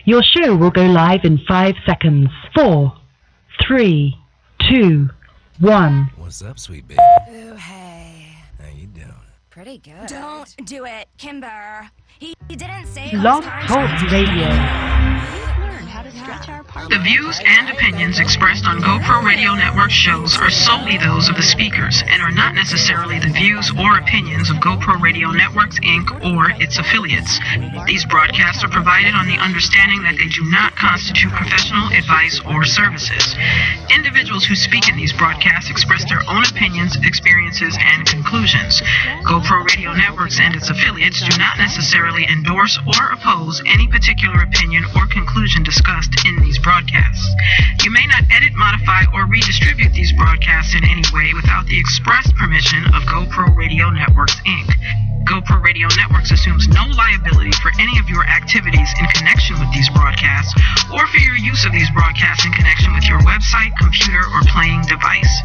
Your show will go live in 5 seconds. 4, 3, 2, 1. What's up, sweet baby? Ooh, hey. How you doing? Pretty good. Don't do it, Kimber. He didn't say Blog Talk Radio. The views and opinions expressed on GoPro Radio Network shows are solely those of the speakers and are not necessarily the views or opinions of GoPro Radio Networks, Inc. or its affiliates. These broadcasts are provided on the understanding that they do not constitute professional advice or services. Individuals who speak in these broadcasts express their own opinions, experiences, and conclusions. GoPro Radio Networks and its affiliates do not necessarily endorse or oppose any particular opinion or conclusion discussed in these broadcasts. You may not edit, modify, or redistribute these broadcasts in any way without the express permission of GoPro Radio Networks, Inc. GoPro Radio Networks assumes no liability for any of your activities in connection with these broadcasts or for your use of these broadcasts in connection with your website, computer, or playing device.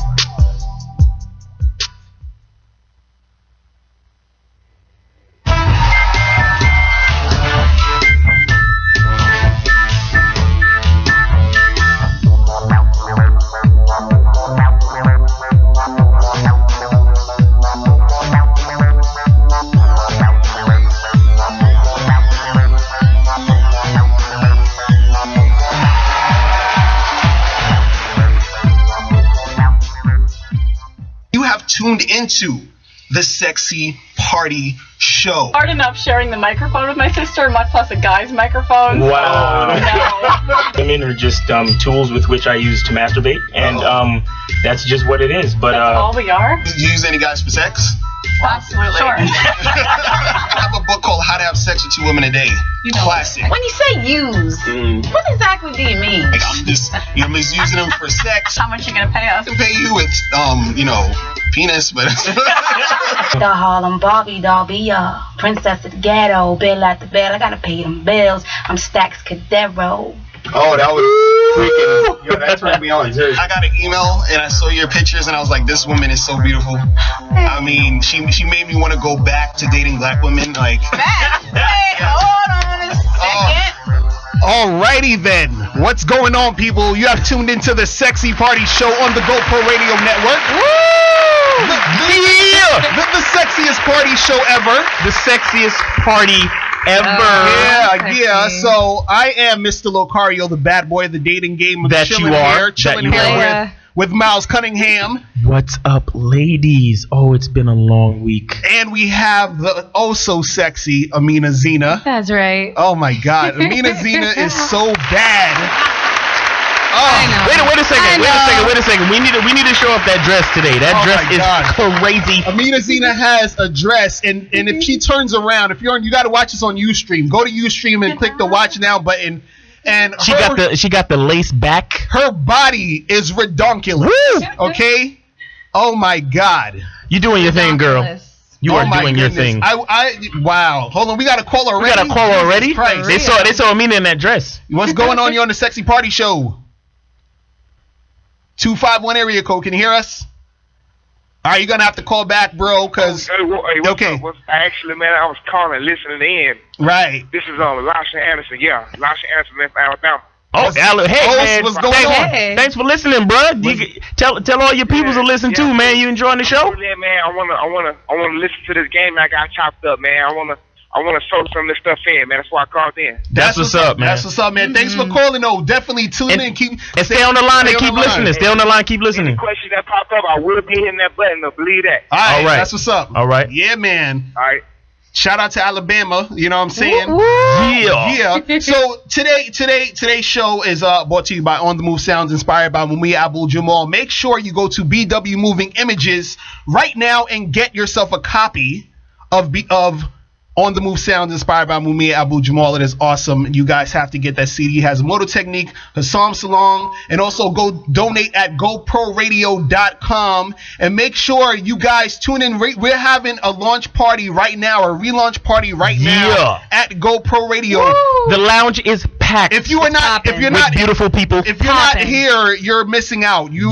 Tuned into the Sexy Party Show. Hard enough sharing the microphone with my sister, much less a guy's microphone. Wow. No. Women are just tools with which I use to masturbate, and that's just what it is. But that's all we are. Do you use any guys for sex? Absolutely. Sure. I have a book called How to Have Sex with 2 Women a Day. You know, classic. When you say use, what exactly do you mean? Like I'm just using them for sex. How much you gonna pay us? I can pay you with penis, but The Harlem Barbie doll be princess of the ghetto, bill at the bed. I gotta pay them bills. I'm Stax Cadero. Oh, that was freaking. Yo, that turned me on. I got an email and I saw your pictures and I was like, this woman is so beautiful. I mean, she made me want to go back to dating black women. Like, Hold on a second. Alrighty then. What's going on, people? You have tuned into the Sexy Party Show on the GoPro Radio Network. Woo! The sexiest party show ever. the sexiest party ever. Yeah. So I am Mr. Locario, the bad boy of the dating game. That you are. Chilling here with Miles Cunninghan. What's up, ladies? Oh, it's been a long week. And we have the so sexy Amina Zena. That's right. Oh my God, Amina Zena is so bad. I know. Wait a second. We need to show up that dress today. That dress is crazy. Amina Zena has a dress, and if she turns around, you got to watch this on Ustream. Go to Ustream and click the Watch Now button. And she got the lace back. Her body is redonkulous. Okay. Oh my God. You doing your thing, girl. You are doing your thing. Wow. Hold on. We got a call already. They saw Amina in that dress. What's going on? You're on the Sexy Party Show. 251 area code. Can you hear us? All right, you're gonna have to call back, bro. Cause okay. Actually, man, I was calling, listening in. Right. This is Lasha Anderson. Yeah, Lasha Anderson from Alabama. Oh, hey man, what's going on? Hey. Thanks for listening, bro. Tell all your people to listen too, man. You enjoying the show? Yeah, man. I wanna listen to this game. I got chopped up, man. I wanna soak some of this stuff in, man. That's why I called in. That's what's up, man. That's what's up, man. Thanks for calling, though. Definitely tune in. And stay on the line and keep listening. Stay on the line, keep listening. Any questions that pop up, I will be hitting that button. Believe that. All right. That's what's up. All right. Yeah, man. All right. Shout out to Alabama. You know what I'm saying? Yeah. So today's show is brought to you by On the Move Sounds, inspired by Mumia Abu Jamal. Make sure you go to BW Moving Images right now and get yourself a copy of On the Move Sounds, inspired by Mumia Abu Jamal. It is awesome. You guys have to get that CD. It has Moto Technique, Hassam Salong, and also go donate at GoProRadio.com. And make sure you guys tune in. We're having a launch party right now, a relaunch party right now at GoPro Radio. The lounge is packed. packed. If you're not beautiful people. If you're not here, you're missing out. You're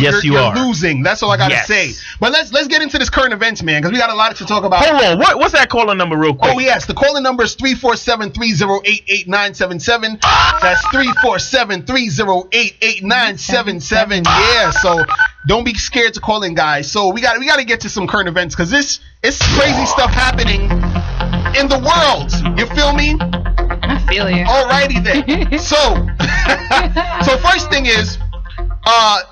losing. That's all I gotta say. But let's get into this current events, man, because we got a lot to talk about. Hold on. What's that calling number real quick? Oh, yes. The calling number is 347-308-8977. That's 347-308-8977. Yeah, so don't be scared to call in, guys. So we got to get to some current events because it's crazy stuff happening in the world. You feel me? I feel you. Alrighty then. So first thing is,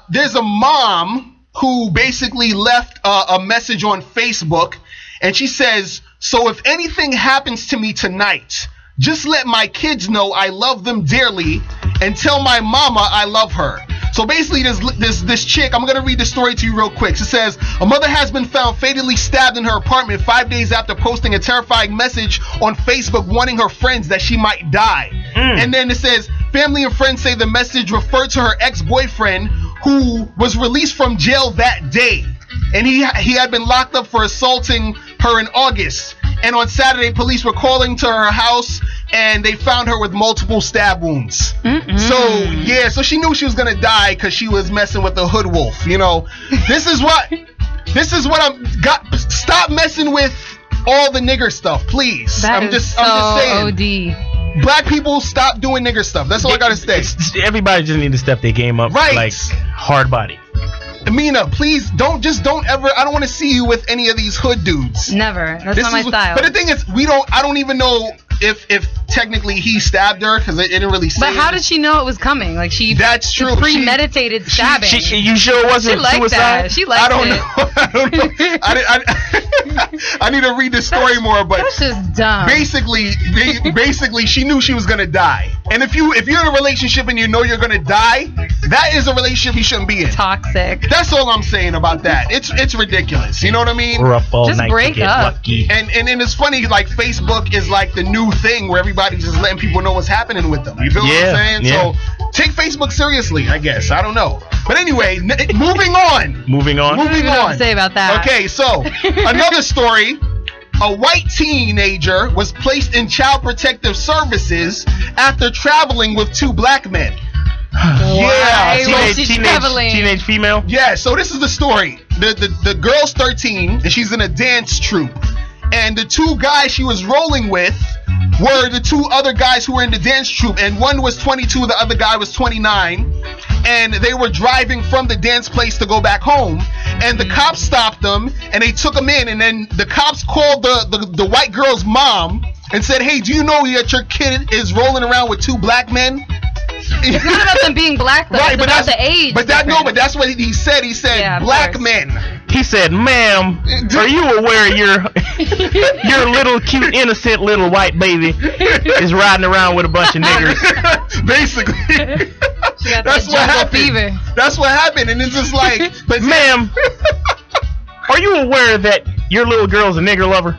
there's a mom who basically left a message on Facebook, and she says, "So if anything happens to me tonight, just let my kids know I love them dearly and tell my mama I love her." So basically, this chick, I'm going to read the story to you real quick. It says, a mother has been found fatally stabbed in her apartment 5 days after posting a terrifying message on Facebook warning her friends that she might die. And then it says, family and friends say the message referred to her ex-boyfriend who was released from jail that day. And he had been locked up for assaulting her in August. And on Saturday, police were calling to her house and they found her with multiple stab wounds. So she knew she was gonna die because she was messing with the hood wolf. You know, this is what I'm got. Stop messing with all the nigger stuff, please. I'm just saying. OD. Black people, stop doing nigger stuff. That's all I gotta say. Everybody just need to step their game up. Right. Like hard body. Amina, please don't ever. I don't want to see you with any of these hood dudes. Never. That's not my style. But the thing is, I don't even know if technically he stabbed her because it didn't really say. But how did she know it was coming? Like that's true. Premeditated stabbing. You sure it wasn't suicide? She liked I don't know. I need to read the story more, but that's just dumb. Basically, she knew she was gonna die. And if you're in a relationship and you know you're gonna die, that is a relationship you shouldn't be in. Toxic. That's all I'm saying about that. It's ridiculous. You know what I mean? We're up all just night break to get up. Lucky. And it's funny, like Facebook is like the new thing where everybody's just letting people know what's happening with them. You feel what I'm saying? Yeah. So take Facebook seriously, I guess. I don't know. But anyway, moving on. Moving on. I don't even know what to say about that. Okay, so another story. A white teenager was placed in child protective services after traveling with two black men. Yeah, teenage female. Yeah, so this is the story. The girl's 13 and she's in a dance troupe, and the two guys she was rolling with were the two other guys who were in the dance troupe, and one was 22, the other guy was 29, and they were driving from the dance place to go back home, and the cops stopped them and they took them in, and then the cops called the white girl's mom and said, "Hey, do you know that your kid is rolling around with two black men?" It's not about them being black, though. Right, it's but about the age. But that's what he said. He said, yeah, black men. He said, "Ma'am, are you aware your little cute innocent little white baby is riding around with a bunch of niggers?" Basically. That's what happened. Fever. That's what happened, and it's just like, but ma'am, are you aware that your little girl's a nigger lover?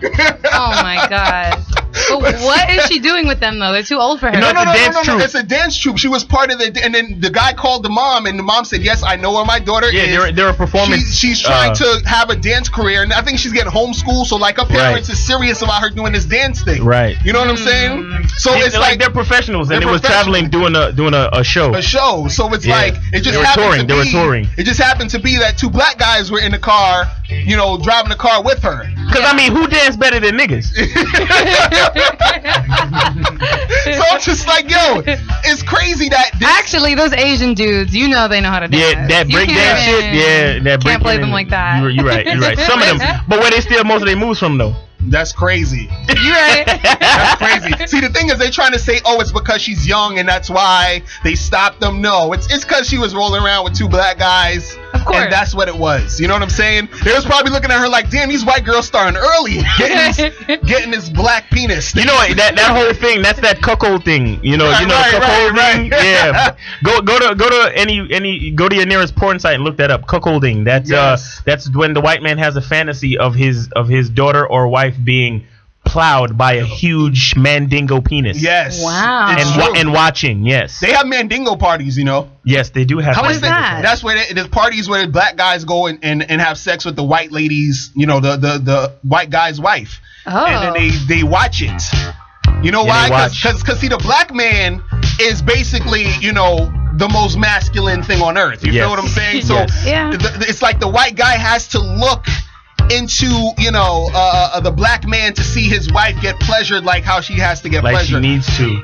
Oh my god. But what is she doing with them though? They're too old for her. No. It's a dance troupe. She was part of and then the guy called the mom, and the mom said, "Yes, I know where my daughter is. Yeah, they're a performance. She's trying to have a dance career, and I think she's getting homeschooled. So like, her parents is serious about her doing this dance thing. Right. You know what I'm saying? So it's like they're professionals, and they was traveling doing a show. A show. So it's like it just happened to be. They were touring. It just happened to be that two black guys were in the car, driving the car with her. Because I mean, who dance better than niggas? So I'm just like, yo, it's crazy that actually those Asian dudes, they know how to dance. Yeah, that break dance shit. Yeah, that break. Can't play them like that. You're right. Some of them, but where they steal most of their moves from though. That's crazy. You're right. That's crazy. See, the thing is, they're trying to say, oh, it's because she's young and that's why they stopped them. No, it's because she was rolling around with two black guys. Of course. And that's what it was. You know what I'm saying? They was probably looking at her like, damn, these white girls starting early, getting this black penis. You know that whole thing. That's that cuckold thing. You know, cuckold thing. Yeah. Go to your nearest porn site and look that up. Cuckolding. That's when the white man has a fantasy of his daughter or wife being plowed by a huge mandingo penis. Yes. Wow. And watching. Yes. They have mandingo parties. Yes, they do have. How is that? That's where there's parties where black guys go and have sex with the white ladies. The white guy's wife. Oh. And then they watch it. You know why? Because see, the black man is basically, the most masculine thing on earth. You feel what I'm saying? So it's like the white guy has to look into, the black man to see his wife get pleasured like how she has to get like pleasured. She needs to.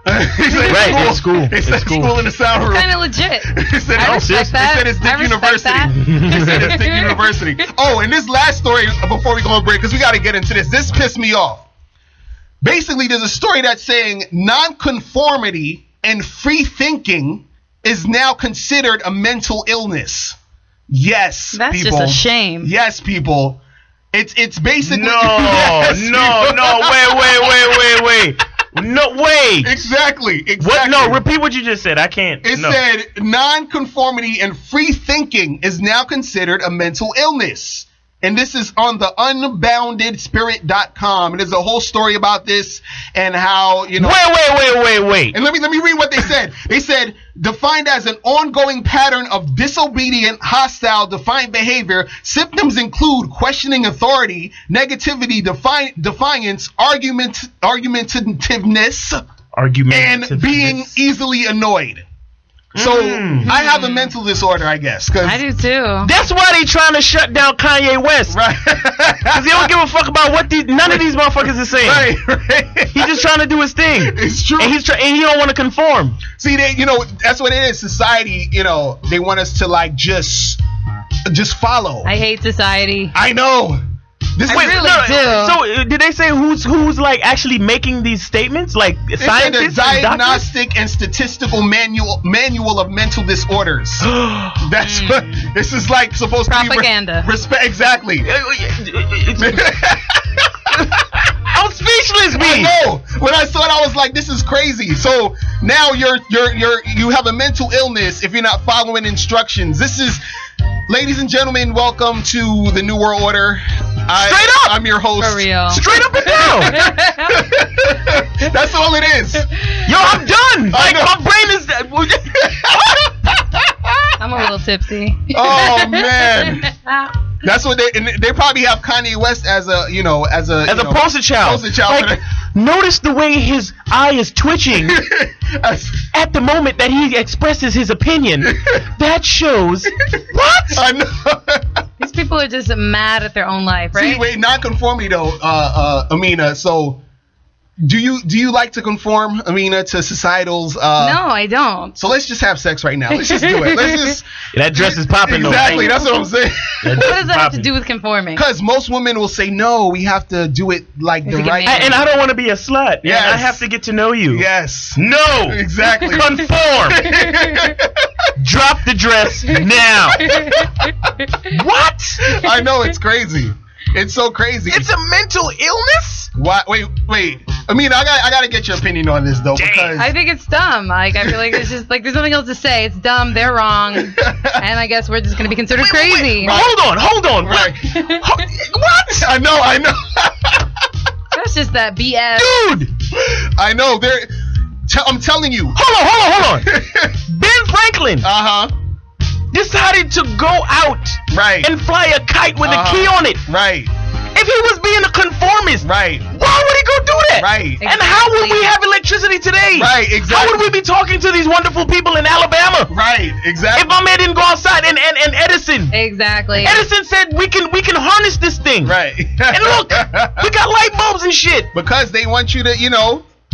It's school. It's school in the sound room. Kind of legit. They said I respect that. They said it's Dick I respect University. that. They said it's Dick University. Oh, and this last story before we go on break, because we got to get into this. This pissed me off. Basically, there's a story that's saying nonconformity and free thinking is now considered a mental illness. Yes, that's people. just a shame. Yes, people. It's basically wait. No way. Exactly. What? No, repeat what you just said. I can't. It said nonconformity and free thinking is now considered a mental illness. And this is on the unboundedspirit.com. And there's a whole story about this and how, Wait. And let me read what they said. They said, defined as an ongoing pattern of disobedient, hostile, defiant behavior, symptoms include questioning authority, negativity, defiance, argumentativeness, and being easily annoyed. So I have a mental disorder, I guess. I do too. That's why they trying to shut down Kanye West, right? Because they don't give a fuck about what none of these motherfuckers are saying. Right. He's just trying to do his thing. It's true. And he don't want to conform. See, that's what it is. Society, they want us to just follow. I hate society. I know. I really do. So did they say who's like actually making these statements? Like scientists? The Diagnostic and Statistical Manual of Mental Disorders. That's what this is like supposed propaganda. To be respect. Exactly. I'm speechless, I know. When I saw it, I was like, "This is crazy." So now you have a mental illness if you're not following instructions. This is. Ladies and gentlemen, welcome to the New World Order. Straight up! I'm your host. For real. Straight up and down! That's all it is. Yo, I'm done! Like, my brain is... I'm a little tipsy. Oh, man. That's what they probably have Kanye West as a poster child. Like, notice the way his eye is twitching at the moment that he expresses his opinion. That shows what? I know. These people are just mad at their own life, right? See, wait, nonconformity though, Amina. So, do you like to conform, Amina, to societal's? No, I don't. So let's just have sex right now. Let's just do it. Let's just. That dress is popping. Exactly. That's what I'm saying. What does that have to do with conforming? Because most women will say no. We have to do it like the right. And I don't want to be a slut. Yes. I have to get to know you. Yes. No. Exactly. Conform. Drop the dress now. What? I know, it's crazy. It's so crazy. It's a mental illness? What? Wait. I mean, I gotta get your opinion on this though, because I think it's dumb. Like, I feel like it's just like there's nothing else to say. It's dumb. They're wrong, and I guess we're just gonna be considered crazy. Right. Hold on. Right. What? I know. That's just that BS, dude. I know. I'm telling you. Hold on. Ben Franklin. Decided to go out and fly a kite with a key on it. Right. If he was being a conformist, why would he go do that? Right. Exactly. And how would we have electricity today? Right, exactly. How would we be talking to these wonderful people in Alabama? Right, exactly. If my man didn't go outside and Edison. Exactly. Edison said we can harness this thing. Right. And look, we got light bulbs and shit. Because they want you to,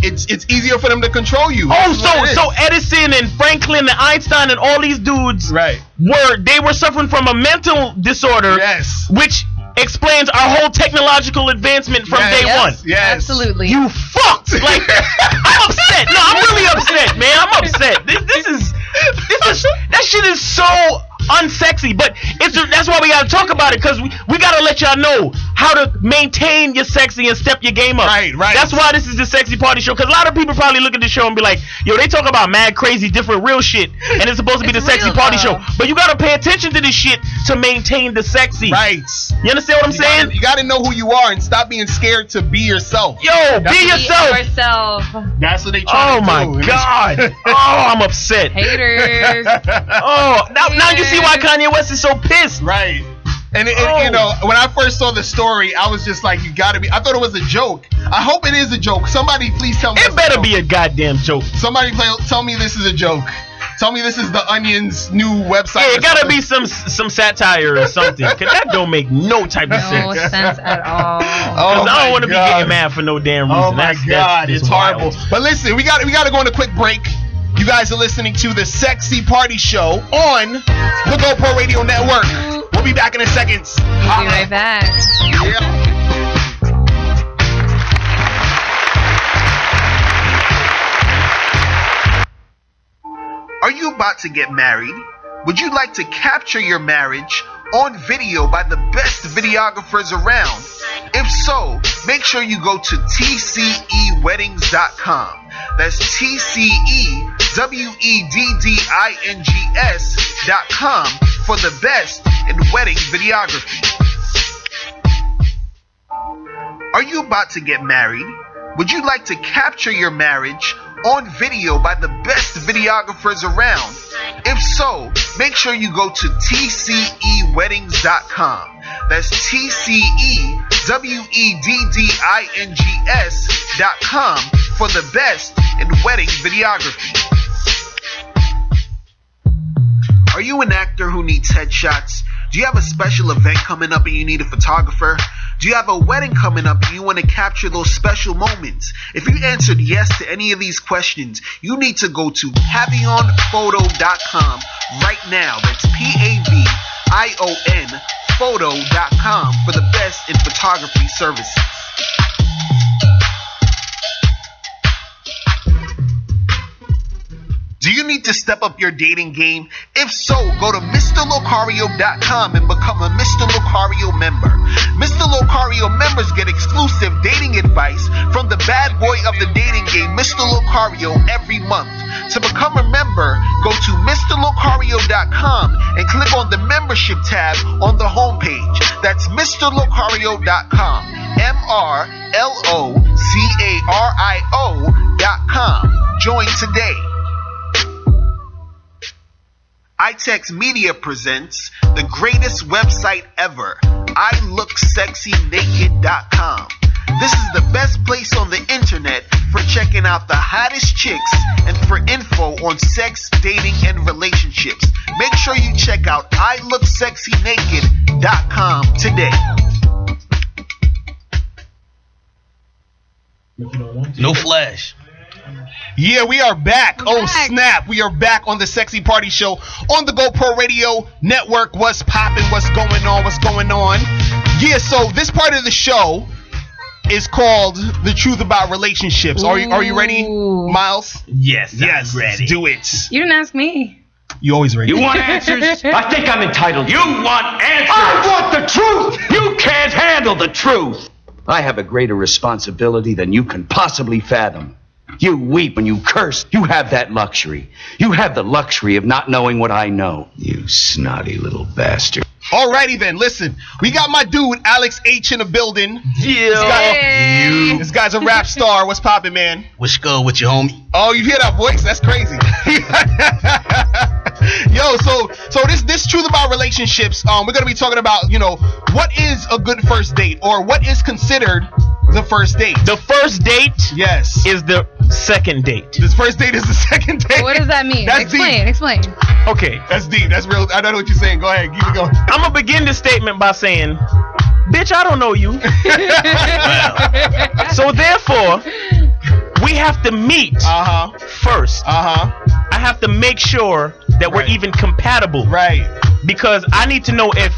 it's easier for them to control you. So Edison and Franklin and Einstein and all these dudes were suffering from a mental disorder. Yes. Which explains our whole technological advancement from day one. Yes. Absolutely. You fucked. Like, I'm upset. No, I'm really upset, man. I'm upset. This is that shit is so unsexy, but that's why we gotta talk about it, because we gotta let y'all know how to maintain your sexy and step your game up. Right. That's why this is the Sexy Party Show, because a lot of people probably look at the show and be like, yo, they talk about mad, crazy, different, real shit, and it's supposed to be the Sexy Party Show, but you gotta pay attention to this shit to maintain the sexy. Right. You understand what I'm saying? You gotta know who you are and stop being scared to be yourself. Yo, be yourself. That's what they try to do. Oh my god. Oh, I'm upset. Haters. Oh, now you see why Kanye West is so pissed. Right. And you know, when I first saw the story, I was just like, you gotta be. I thought it was a joke. I hope it is a joke. Somebody please tell me. It better be a goddamn joke. Somebody tell me this is a joke. Tell me this is the Onion's new website. Yeah, it gotta be some satire or something. Cause that don't make no type of sense. No sense at all. Oh, I don't want to be getting mad for no damn reason. Oh my God, it's horrible. Wild. But listen, we got to go on a quick break. You guys are listening to the Sexy Party Show on the GoPro Radio Network. We'll be back in a second. We'll be right back. Yeah. Are you about to get married? Would you like to capture your marriage on video by the best videographers around? If so, make sure you go to tceweddings.com. That's tceweddings.com for the best in wedding videography. Are you about to get married? Would you like to capture your marriage on video by the best videographers around? If so, make sure you go to tceweddings.com. That's tceweddings.com for the best in wedding videography. Are you an actor who needs headshots? Do you have a special event coming up and you need a photographer? Do you have a wedding coming up and you want to capture those special moments? If you answered yes to any of these questions, you need to go to pavionphoto.com right now. That's PAVION photo.com for the best in photography services. Do you need to step up your dating game? If so, go to MrLocario.com and become a Mr. Locario member. Mr. Locario members get exclusive dating advice from the bad boy of the dating game, Mr. Locario, every month. To become a member, go to MrLocario.com and click on the membership tab on the homepage. That's MrLocario.com. MrLocario.com. Join today. iTex Media presents the greatest website ever, iLookSexyNaked.com. This is the best place on the internet for checking out the hottest chicks and for info on sex, dating, and relationships. Make sure you check out iLookSexyNaked.com today. No flash. Yeah, we are back. Snap. We are back on the Sexy Party Show on the GoPro Radio Network. What's poppin'? What's going on? What's going on? Yeah, so this part of the show is called The Truth About Relationships. Are you ready, Miles? Yes, I'm ready. Do it. You didn't ask me. You always ready. You want answers? I think I'm entitled. You want answers? I want the truth. You can't handle the truth. I have a greater responsibility than you can possibly fathom. You weep and you curse. You have that luxury. You have the luxury of not knowing what I know. You snotty little bastard. Alrighty then, listen. We got my dude, Alex H, in the building. Yeah. This guy's a rap star. What's poppin', man? What's good with you, homie? Oh, you hear that voice? That's crazy. Yo, so this Truth About Relationships, we're gonna be talking about, what is a good first date, or what is considered the first date. The first date, yes, is the second date. This first date is the second date. What does that mean? That's Explain. Okay, that's deep. That's real. I don't know what you're saying. Go ahead, keep it going. I'm gonna begin this statement by saying, bitch, I don't know you. So therefore, we have to meet first. I have to make sure that we're even compatible. Right. Because I need to know if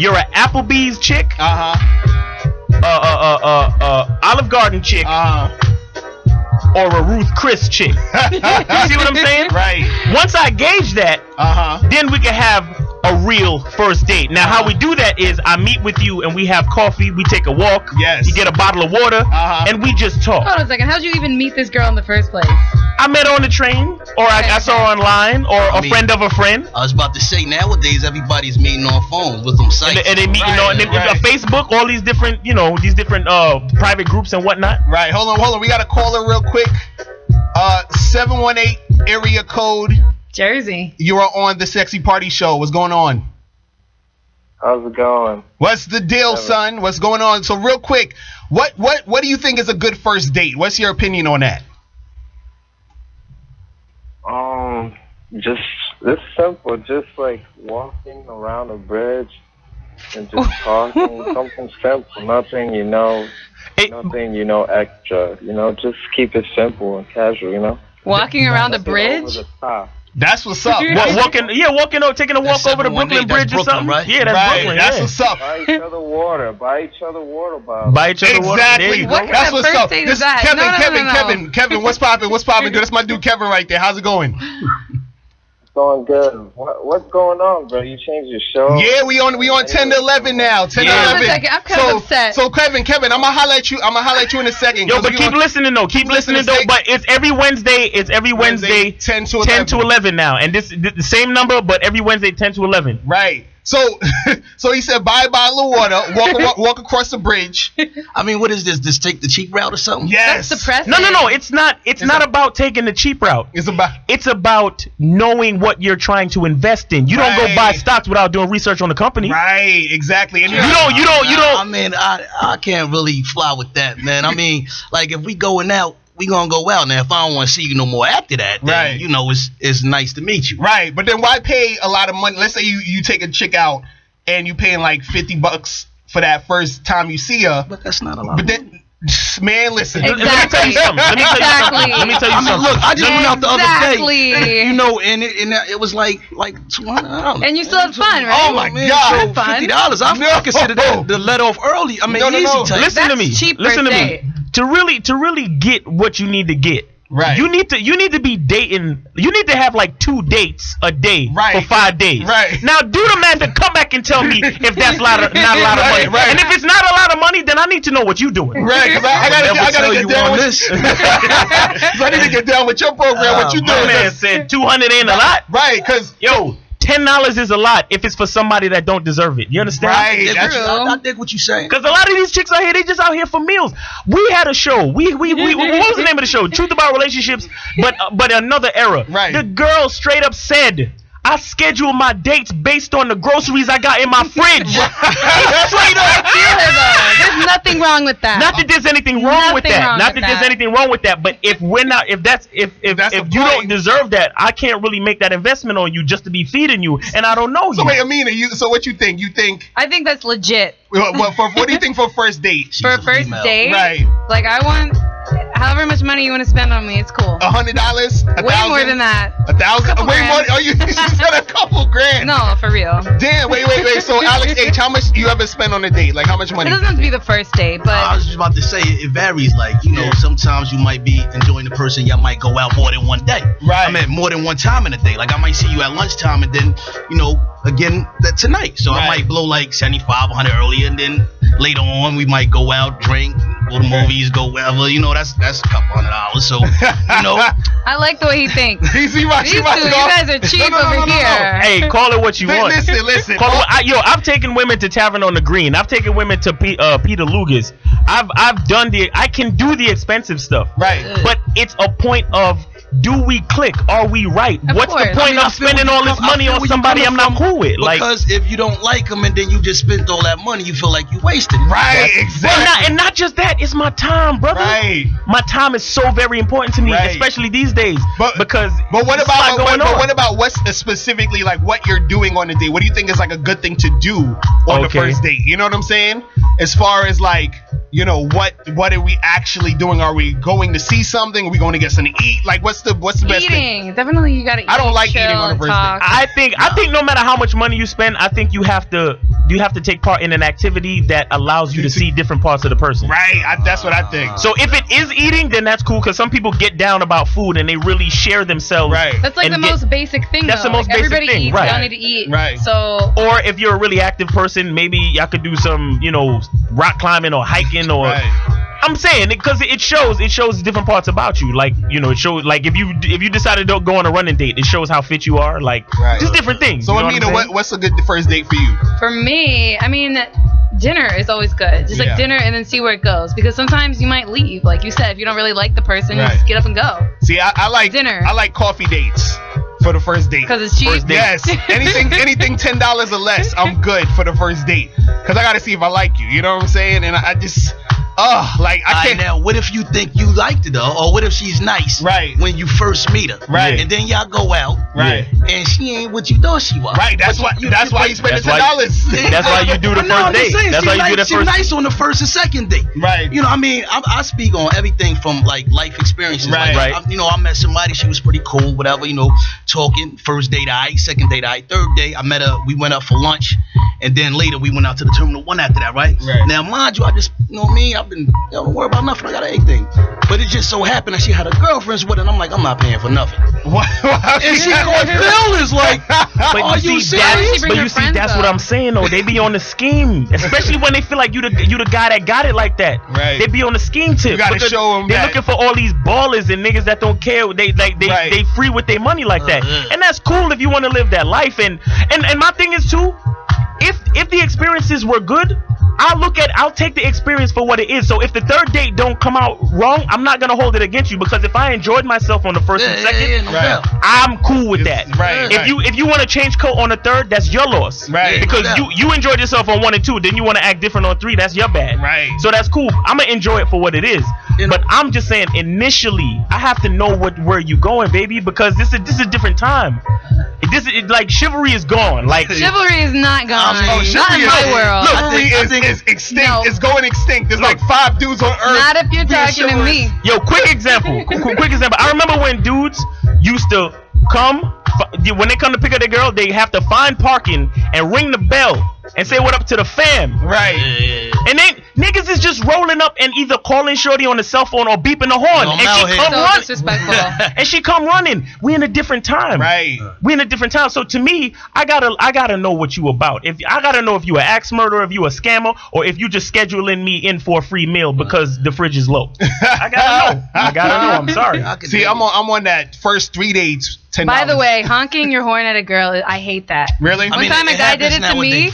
you're an Applebee's chick, Olive Garden chick, or a Ruth Chris chick. You see what I'm saying? Right. Once I gauge that, then we can have a real first date. Now, how we do that is I meet with you and we have coffee, we take a walk, yes, you get a bottle of water, and we just talk. Hold on a second. How'd you even meet this girl in the first place? I met her on the train, or I saw her online, or a friend of a friend. I was about to say, nowadays everybody's meeting on phones with them sites. And they meeting on Facebook, all these different, private groups and whatnot. Right. Hold on. We got a caller real quick. 718 area code. Jersey. You are on the Sexy Party Show. What's going on? How's it going? What's the deal, son? What's going on? So real quick, what do you think is a good first date? What's your opinion on that? Just it's simple. Just like walking around a bridge and just talking. Something simple. Nothing, nothing, extra. Just keep it simple and casual. Walking around a bridge. Over the top. That's what's up. Walking, taking a walk over the Brooklyn Bridge or something. Right? Yeah, that's right. Brooklyn. That's yeah. what's up. Buy each other water. Buy each other water bottles. Buy each other water. Exactly. What kind That's of what's first up. date This is that? Kevin, what's poppin'? What's poppin'? That's my dude Kevin right there. How's it going? Going good. What's going on, bro? You changed your show? Yeah, we on 10 to 11 now. 10 to 11. I'm kind of upset. So Kevin, I'm gonna highlight you in a second. Yo, but keep listening though. Keep listening though. But it's every Wednesday. 10 to 11 now, and this the same number, but every Wednesday 10 to 11. Right. So he said, buy a bottle of water, walk across the bridge. I mean, what is this? Just take the cheap route or something? Yes. That's depressing. No. It's not about taking the cheap route. It's about knowing what you're trying to invest in. You don't go buy stocks without doing research on the company. Right. Exactly. And you don't. I mean, I can't really fly with that, man. I mean, like if we going out, we gonna go out. Now, if I don't want to see you no more after that, then, it's nice to meet you. Right, but then why pay a lot of money? Let's say you take a chick out and you paying like $50 for that first time you see her. But that's not a lot. But then, man, listen. Exactly. Let me tell you something. Let me tell you something. Look, I just went out the other day. Exactly. And it was like $200. I don't know. And you still had fun, right? Oh my God. So $50. I consider that the let off early. I mean, easy time. Listen to me. Cheap Listen to birthday. me. To really get what you need to get. Right. You need to be dating. You need to have like 2 dates a day for 5 days. Right. Now do the math and come back and tell me if that's not a lot of money. Right. And if it's not a lot of money, then I need to know what you're doing. Right. Because I gotta get down with this. So I need to get down with your program. What you doing? My man said 200 ain't a lot. Right. Because $10 is a lot if it's for somebody that don't deserve it. You understand? Right. I dig what you're saying. Because a lot of these chicks out here, they just out here for meals. We had a show. What was the name of the show? Truth About Relationships, but another era. Right. The girl straight up said, I schedule my dates based on the groceries I got in my fridge. Straight up. There's nothing wrong with that. Not that there's anything wrong with that. Not that there's anything wrong with that. But if you don't deserve that, I can't really make that investment on you just to be feeding you, and I don't know you. So wait, Amina, so what you think? I think that's legit. What do you think for a first date? For a first date, right? Like I want however much money you want to spend on me, it's cool. $100, way more than that. 1,000, way more. Oh, you said a couple grand. No, for real. Damn, wait. So Alex H, how much you ever spend on a date? Like how much money? It doesn't have to be the first date, but I was just about to say it varies. Like sometimes you might be enjoying the person. Y'all might go out more than one day. Right. I mean, more than one time in a day. Like I might see you at lunchtime, and then again tonight. So I might blow like 75, 100 earlier, and then later on we might go out, drink, go to movies, go wherever. That's a couple $100. So I like the way he thinks. You guys are cheap over here. Hey, call it what you want. Listen. I've taken women to Tavern on the Green. I've taken women to Peter Luger's. I can do the expensive stuff. Right. But it's a point of, do we click? Are we right? What's the point of spending all this money on somebody I'm not cool with? Because if you don't like them and then you just spent all that money, you feel like you wasted it. Right, exactly. And not just that, it's my time, brother. Right. My time is so very important to me, especially these days. But what about what's specifically like what you're doing on the date? What do you think is like a good thing to do on the first date? You know what I'm saying? As far as like, what are we actually doing? Are we going to see something? Are we going to get something to eat? Like what's the best thing? Definitely you gotta eat. I don't like eating on a first date. I think no matter how much money you spend, I think you have to take part in an activity that allows you to see different parts of the person. Right. That's what I think. So if it is eating, then that's cool, because some people get down about food and they really share themselves. Right. That's like the most basic thing. That's the most basic everybody thing. Eats, Right. Y'all need to eat. Right. So. Or if you're a really active person, maybe y'all could do some, rock climbing or hiking or. Right. I'm saying it because it shows different parts about you. Like, it shows, like, if you decided to go on a running date, it shows how fit you are. Like, just different things. So Amina, what's a good first date for you? For me, I mean, dinner is always good. Just like dinner and then see where it goes, because sometimes you might leave, like you said, if you don't really like the person, you just get up and go. See, I like dinner. I like coffee dates. for the first date. Because it's cheap. First date. Yes, anything $10 or less, I'm good for the first date. Because I gotta see if I like you. You know what I'm saying? And I just, I can't. Now, what if you think you liked her though, or what if she's nice? Right. When you first meet her. Right. And then y'all go out. Right. And she ain't what you thought she was. Right. That's why you spend the $10. That's why you do the first date. That's why you do the She first. nice on the first and second date. Right. You know, I mean, I speak on everything from like life experiences. Right. Like, I met somebody. She was pretty cool. Whatever. You know, talking. First date, second date, third day, I met her. We went out for lunch, and then later we went out to the Terminal 1 after that. Right. Now, mind you, I just, you know me. I've been, don't worry about nothing. I got everything. But it just so happened that she had a girlfriend with her, and I'm like, I'm not paying for nothing. What? And she called feelings like, But are you serious? That's what I'm saying though. They be on the scheme, especially when they feel like you the guy that got it like that. Right. They be on the scheme tip. You gotta because show 'em they're that. looking for all these ballers and niggas that don't care. They free with their money like that, and that's cool if you want to live that life. And my thing is too, if the experiences were good, I'll take the experience for what it is. So if the third date don't come out wrong, I'm not gonna hold it against you, because if I enjoyed myself on the first and second, I'm cool with that. Right. If you want to change coat on the third, that's your loss. Right. Because you enjoyed yourself on 1 and 2, then you want to act different on 3, that's your bad. Right. So that's cool. I'm gonna enjoy it for what it is. But I'm just saying, initially, I have to know where you going, baby, because this is a different time. Like chivalry is gone. Like Chivalry is not gone. Oh, not in my world. Chivalry is extinct. No. It's going extinct. There's like 5 dudes on Earth. Not if you're talking to me. Yo, quick example. Quick example. I remember when dudes used to come, when they come to pick up their girl, they have to find parking and ring the bell and say what up to the fam. Right. And then niggas is just rolling up and either calling shorty on the cell phone or beeping the horn. And she come running. Disrespectful. And she come running. We in a different time. Right. We in a different time. So to me, I gotta know what you about. I gotta know if you an axe murderer, if you a scammer, or if you just scheduling me in for a free meal because the fridge is low. I gotta know. I'm sorry. See, I'm on that first 3 dates. $10. By the way, honking your horn at a girl, I hate that. Really? One time a guy did it to me.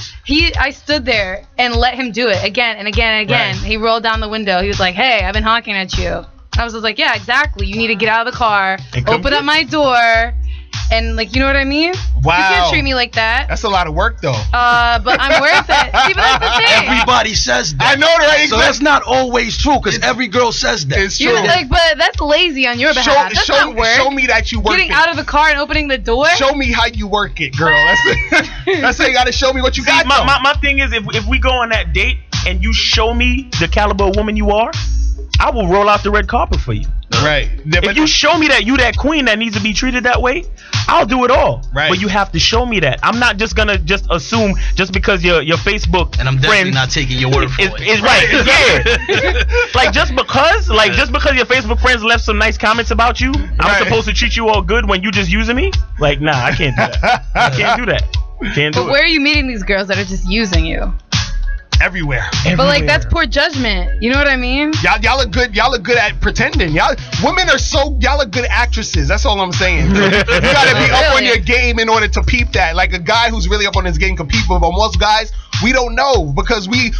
I stood there and let him do it again and again and again. Right. He rolled down the window. He was like, "Hey, I've been honking at you." I was just like, "Yeah, exactly. You need to get out of the car, open up my door." And like, you know what I mean? Wow. You can't treat me like that. That's a lot of work though. But I'm worth it. See, but that's the thing. Everybody says that. I know, right? So that's not always true, because every girl says that. It's true. You're like, but that's lazy on your behalf. That's not work. Show me that you work Getting it. out of the car and opening the door. Show me how you work it, girl. That's how you gotta show me what you got. My thing is, if we go on that date and you show me the caliber of woman you are, I will roll out the red carpet for you. Right. If you show me that you that queen that needs to be treated that way, I'll do it all. Right. But you have to show me that. I'm not just gonna assume just because your Facebook and I'm definitely friends not taking your word for it. Is right. Yeah. Like just because your Facebook friends left some nice comments about you, I'm supposed to treat you all good when you just using me? Like, nah, I can't do that. I can't do that. Can't do But it. where are you meeting these girls that are just using you? Everywhere. But like that's poor judgment. You know what I mean? Y'all are good. Y'all are good at pretending. Y'all are good actresses. That's all I'm saying. You gotta be up on your game in order to peep that. Like a guy who's really up on his game can peep, but most guys, we don't know, because we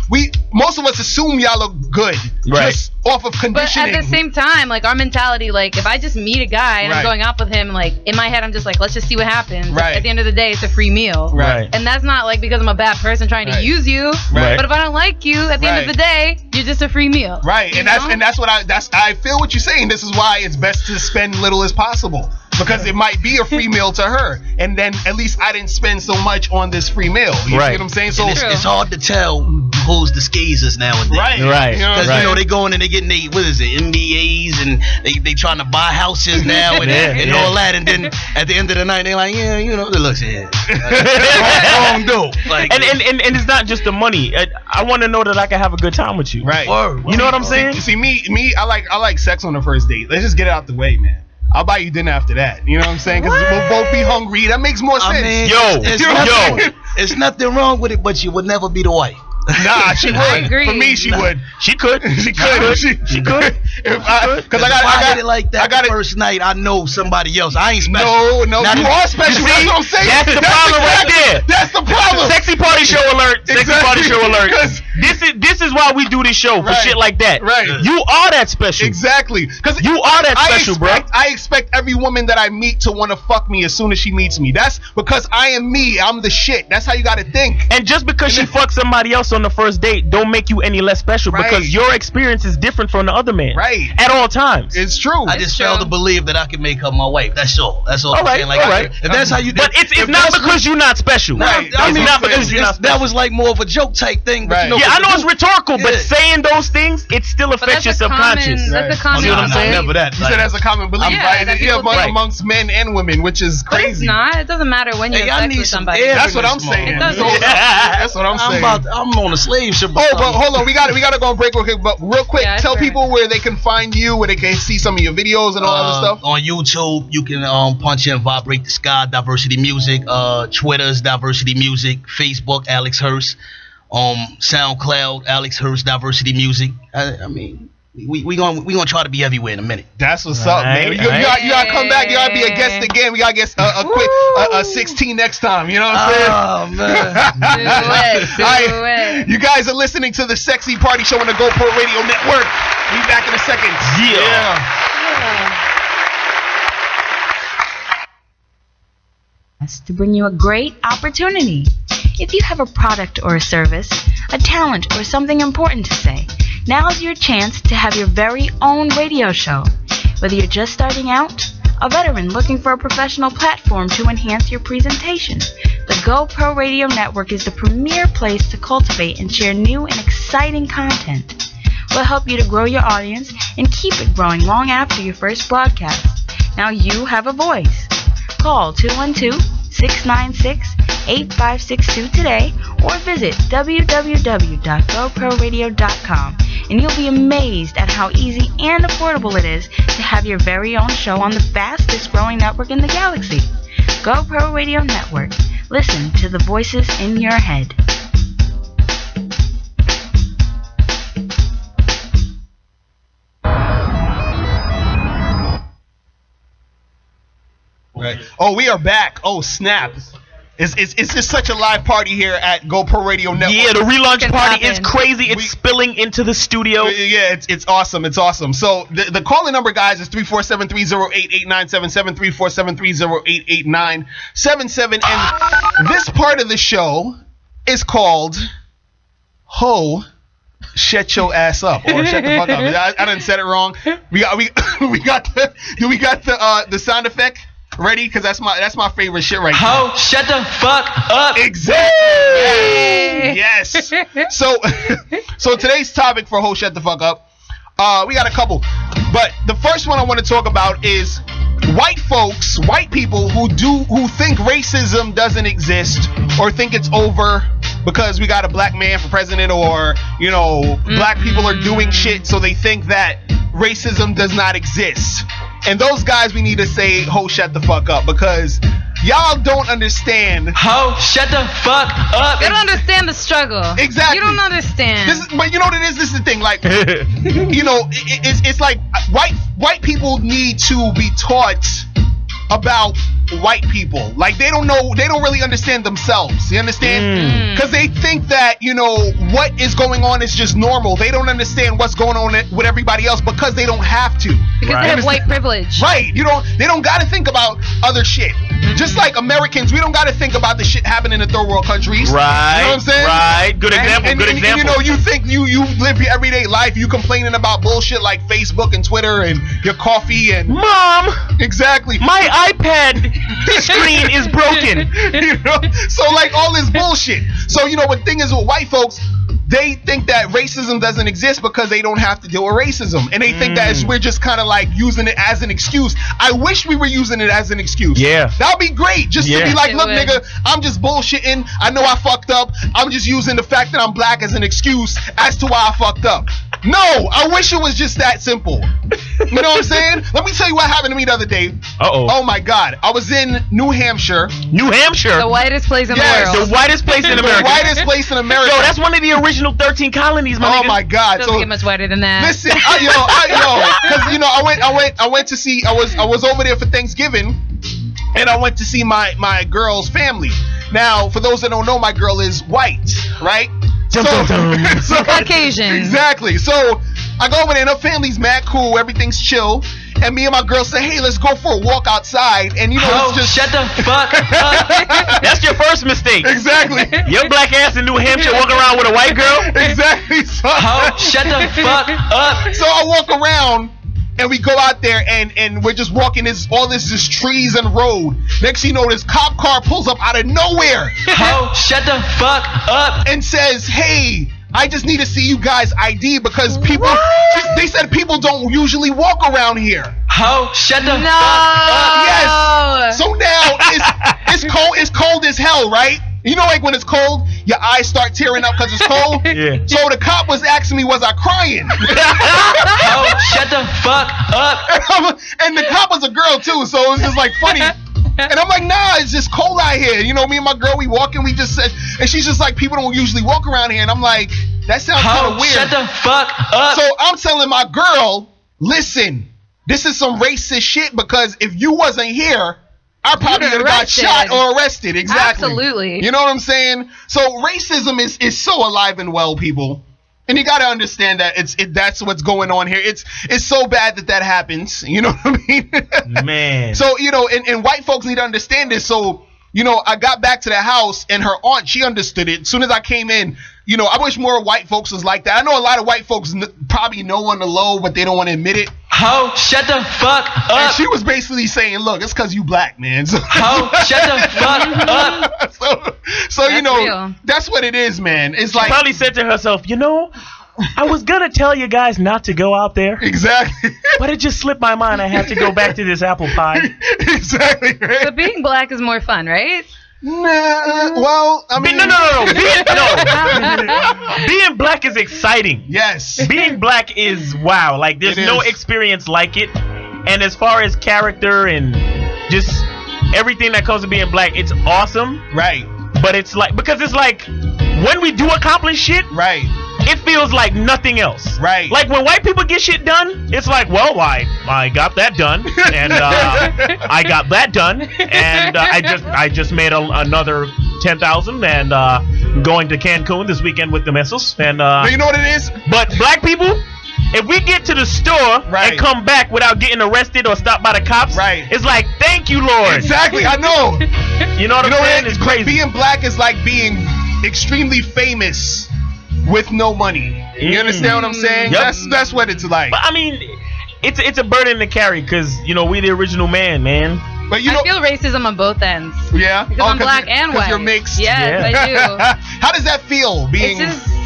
most of us assume y'all are good. Right. Just off of conditioning. But at the same time, like our mentality, like if I just meet a guy and I'm going out with him, like in my head I'm just like, let's just see what happens. Right. At the end of the day, it's a free meal. Right. And that's not like because I'm a bad person trying to use you. Right. But if I don't like you, at the end of the day, you're just a free meal. Right. And that's what I feel what you're saying. This is why it's best to spend little as possible. Because it might be a free meal to her, and then at least I didn't spend so much on this free meal. You see what I'm saying? So it's hard to tell who's the skazers nowadays. Right. Because you know they going and they getting MBAs and they trying to buy houses now and all that, and then at the end of the night they like, yeah, you know, it looks wrong dude. Like, and it's not just the money. I want to know that I can have a good time with you. Right. You know what I'm saying? See me, I like sex on the first date. Let's just get it out the way, man. I'll buy you dinner after that. You know what I'm saying? Because we'll both be hungry. That makes more sense. It's nothing wrong with it, but you would never be the wife. Nah, she would. I agree. For me, she would. She could. She could. Because I got it like that. The first night, I know somebody else. I ain't special. No, you are special. That's what I'm saying. That's the problem right there. That's the problem. Sexy party show alert. Sexy party show alert. This is why we do this show for shit like that. Right. You are that special. Exactly. Because you are that special, bro. I expect every woman that I meet to want to fuck me as soon as she meets me. That's because I am me. I'm the shit. That's how you got to think. And just because she fucks somebody else on the first date, don't make you any less special. Right. Because your experience is different from the other man. Right. At all times. It's true. I just fail to believe that I can make her my wife. That's all. That's all. All I'm right. saying. Like, All right. if that's how you. But it's not because you're not special. Right. It's not because you're not special. That was like more of a joke type thing. But Right. you know, Yeah, I know it's rhetorical, but Yeah. saying those things, it still affects your subconscious. That's a common. You know what I'm saying? Never that. You said that's a common belief, Yeah, right? that Yeah, people think. amongst men and women, which is But it's crazy. not. It doesn't matter when you Hey, have I sex need with some somebody. air. That's what I'm It saying. doesn't. That's what I'm saying. I'm on a slave ship. Oh, but hold on, we got to go on break real quick. But real quick, Yeah, tell sure. people where they can find you, where they can see some of your videos and all that stuff. On YouTube, you can punch in Vibrate the Sky, Diversity Music. Twitter's Diversity Music. Facebook, Alex Hurst. SoundCloud, Alex Hurst, Diversity Music. I mean, we gonna try to be everywhere in a minute. That's what's up, man. You gotta come back. You gotta be a guest again. We gotta get a quick 16 next time. You know what I'm saying? Oh man, Do it. You guys are listening to the Sexy Party Show on the GoPro Radio Network. We'll be back in a second. To bring you a great opportunity. If you have a product or a service, a talent or something important to say, now's your chance to have your very own radio show. Whether you're just starting out, a veteran looking for a professional platform to enhance your presentation, the GoPro Radio Network is the premier place to cultivate and share new and exciting content. We'll help you to grow your audience and keep it growing long after your first broadcast. Now you have a voice. Call 212-696-8562 today or visit www.goproradio.com and you'll be amazed at how easy and affordable it is to have your very own show on the fastest growing network in the galaxy. GoPro Radio Network. Listen to the voices in your head. Right. Oh, we are back. Oh, snap. It's just such a live party here at GoPro Radio Network. Yeah, the relaunch party is crazy. It's spilling into the studio. Yeah, it's awesome. It's awesome. So the calling number, guys, is 347-308-8977, 347-308-8977. And this part of the show is called Ho Shut Your Ass Up, or Shut the Fuck Up. I done said it wrong. We got the sound effect ready? Because that's my favorite shit right now. Ho, shut the fuck up. Exactly. Yes. So today's topic for Ho Shut the Fuck Up, we got a couple. But the first one I want to talk about is white people who think racism doesn't exist or think it's over because we got a black man for president, or black people are doing shit, so they think that racism does not exist. And those guys, we need to say, ho, shut the fuck up, because y'all don't understand. Ho, shut the fuck up. You don't understand the struggle. Exactly. You don't understand. But you know what it is? This is the thing. Like, it's like white people need to be taught about white people. Like, they don't really understand themselves. You understand? Because they think that, what is going on is just normal. They don't understand what's going on with everybody else because they don't have to. Because they have white privilege. Right. They don't got to think about other shit. Just like Americans, we don't got to think about the shit happening in third world countries. Right. You know what I'm saying? Right. Good example. And, example. You think you live your everyday life, you complaining about bullshit like Facebook and Twitter and your coffee and Mom. Exactly. My iPad screen is broken. So like all this bullshit. So the thing is with white folks, they think that racism doesn't exist because they don't have to deal with racism, and they think that we're just kind of like using it as an excuse. I wish we were using it as an excuse. Yeah, that'd be great. Just to be like, look, nigga, I'm just bullshitting. I know I fucked up. I'm just using the fact that I'm black as an excuse as to why I fucked up. No, I wish it was just that simple. You know what I'm saying? Let me tell you what happened to me the other day. Oh my God, I was in New Hampshire. The whitest place in the world. The whitest place in America. The whitest place in America. Yo, that's one of the original 13 colonies, my nigga. Oh my God. Doesn't get much whiter than that. Listen, because I went to see. I was over there for Thanksgiving, and I went to see my girl's family. Now, for those that don't know, my girl is white, right? So Caucasian. Exactly. So I go over there and her family's mad cool, everything's chill. And me and my girl say, hey, let's go for a walk outside. And you know, it's just shut the fuck up. That's your first mistake. Exactly. Your black ass in New Hampshire walking around with a white girl? Exactly. So, shut the fuck up. So I walk around and we go out there and we're just walking this trees and road. Next thing you know, this cop car pulls up out of nowhere. Shut the fuck up. And says, hey, I just need to see you guys ID because people, they said people don't usually walk around here. Shut the fuck up. Yes. So now it's cold as hell, right? You know, like when it's cold, your eyes start tearing up because it's cold. Yeah. So the cop was asking me, was I crying? Shut the fuck up. And the cop was a girl too, so it was just like funny. And I'm like, nah, it's just cold out here. You know, me and my girl, we walking, we just said, and she's just like, people don't usually walk around here. And I'm like, that sounds kind of weird. Shut the fuck up. So I'm telling my girl, listen, this is some racist shit because if you wasn't here, I probably would have got shot or arrested. Exactly. Absolutely. You know what I'm saying? So racism is so alive and well, people. And you gotta understand that that's what's going on here. It's so bad that happens. You know what I mean? Man. So, you know, and white folks need to understand this. So, you know, I got back to the house and her aunt, she understood it. As soon as I came in, you know, I wish more white folks was like that. I know a lot of white folks probably know on the low, but they don't want to admit it. Shut the fuck up. And she was basically saying, look, it's because you black, man. So, shut the fuck up. So you know, real. that's what it is, man. It's She like probably said to herself, you know, I was gonna tell you guys not to go out there. Exactly. But it just slipped my mind. I have to go back to this apple pie. Exactly. Right? But being black is more fun, right? Nah, well, I mean, no. Being black is exciting. Yes. Being black is wow. Like there's no experience like it. And as far as character and just everything that comes to being black, it's awesome. Right. But it's like because it's like when we do accomplish shit, right, it feels like nothing else. Right. Like when white people get shit done, it's like, well, I got that done, and I got that done, and I just made another 10,000, and going to Cancun this weekend with the missiles, and you know what it is? But black people, if we get to the store and come back without getting arrested or stopped by the cops, it's like, thank you, Lord. Exactly, I know. You know what I'm saying? It's crazy. Being black is like being extremely famous with no money. You understand what I'm saying? Yep. That's what it's like. But I mean, it's a burden to carry because you know we the original man. But you I feel racism on both ends. Yeah, because I'm black and white. You're mixed. Yes, I do. How does that feel? Being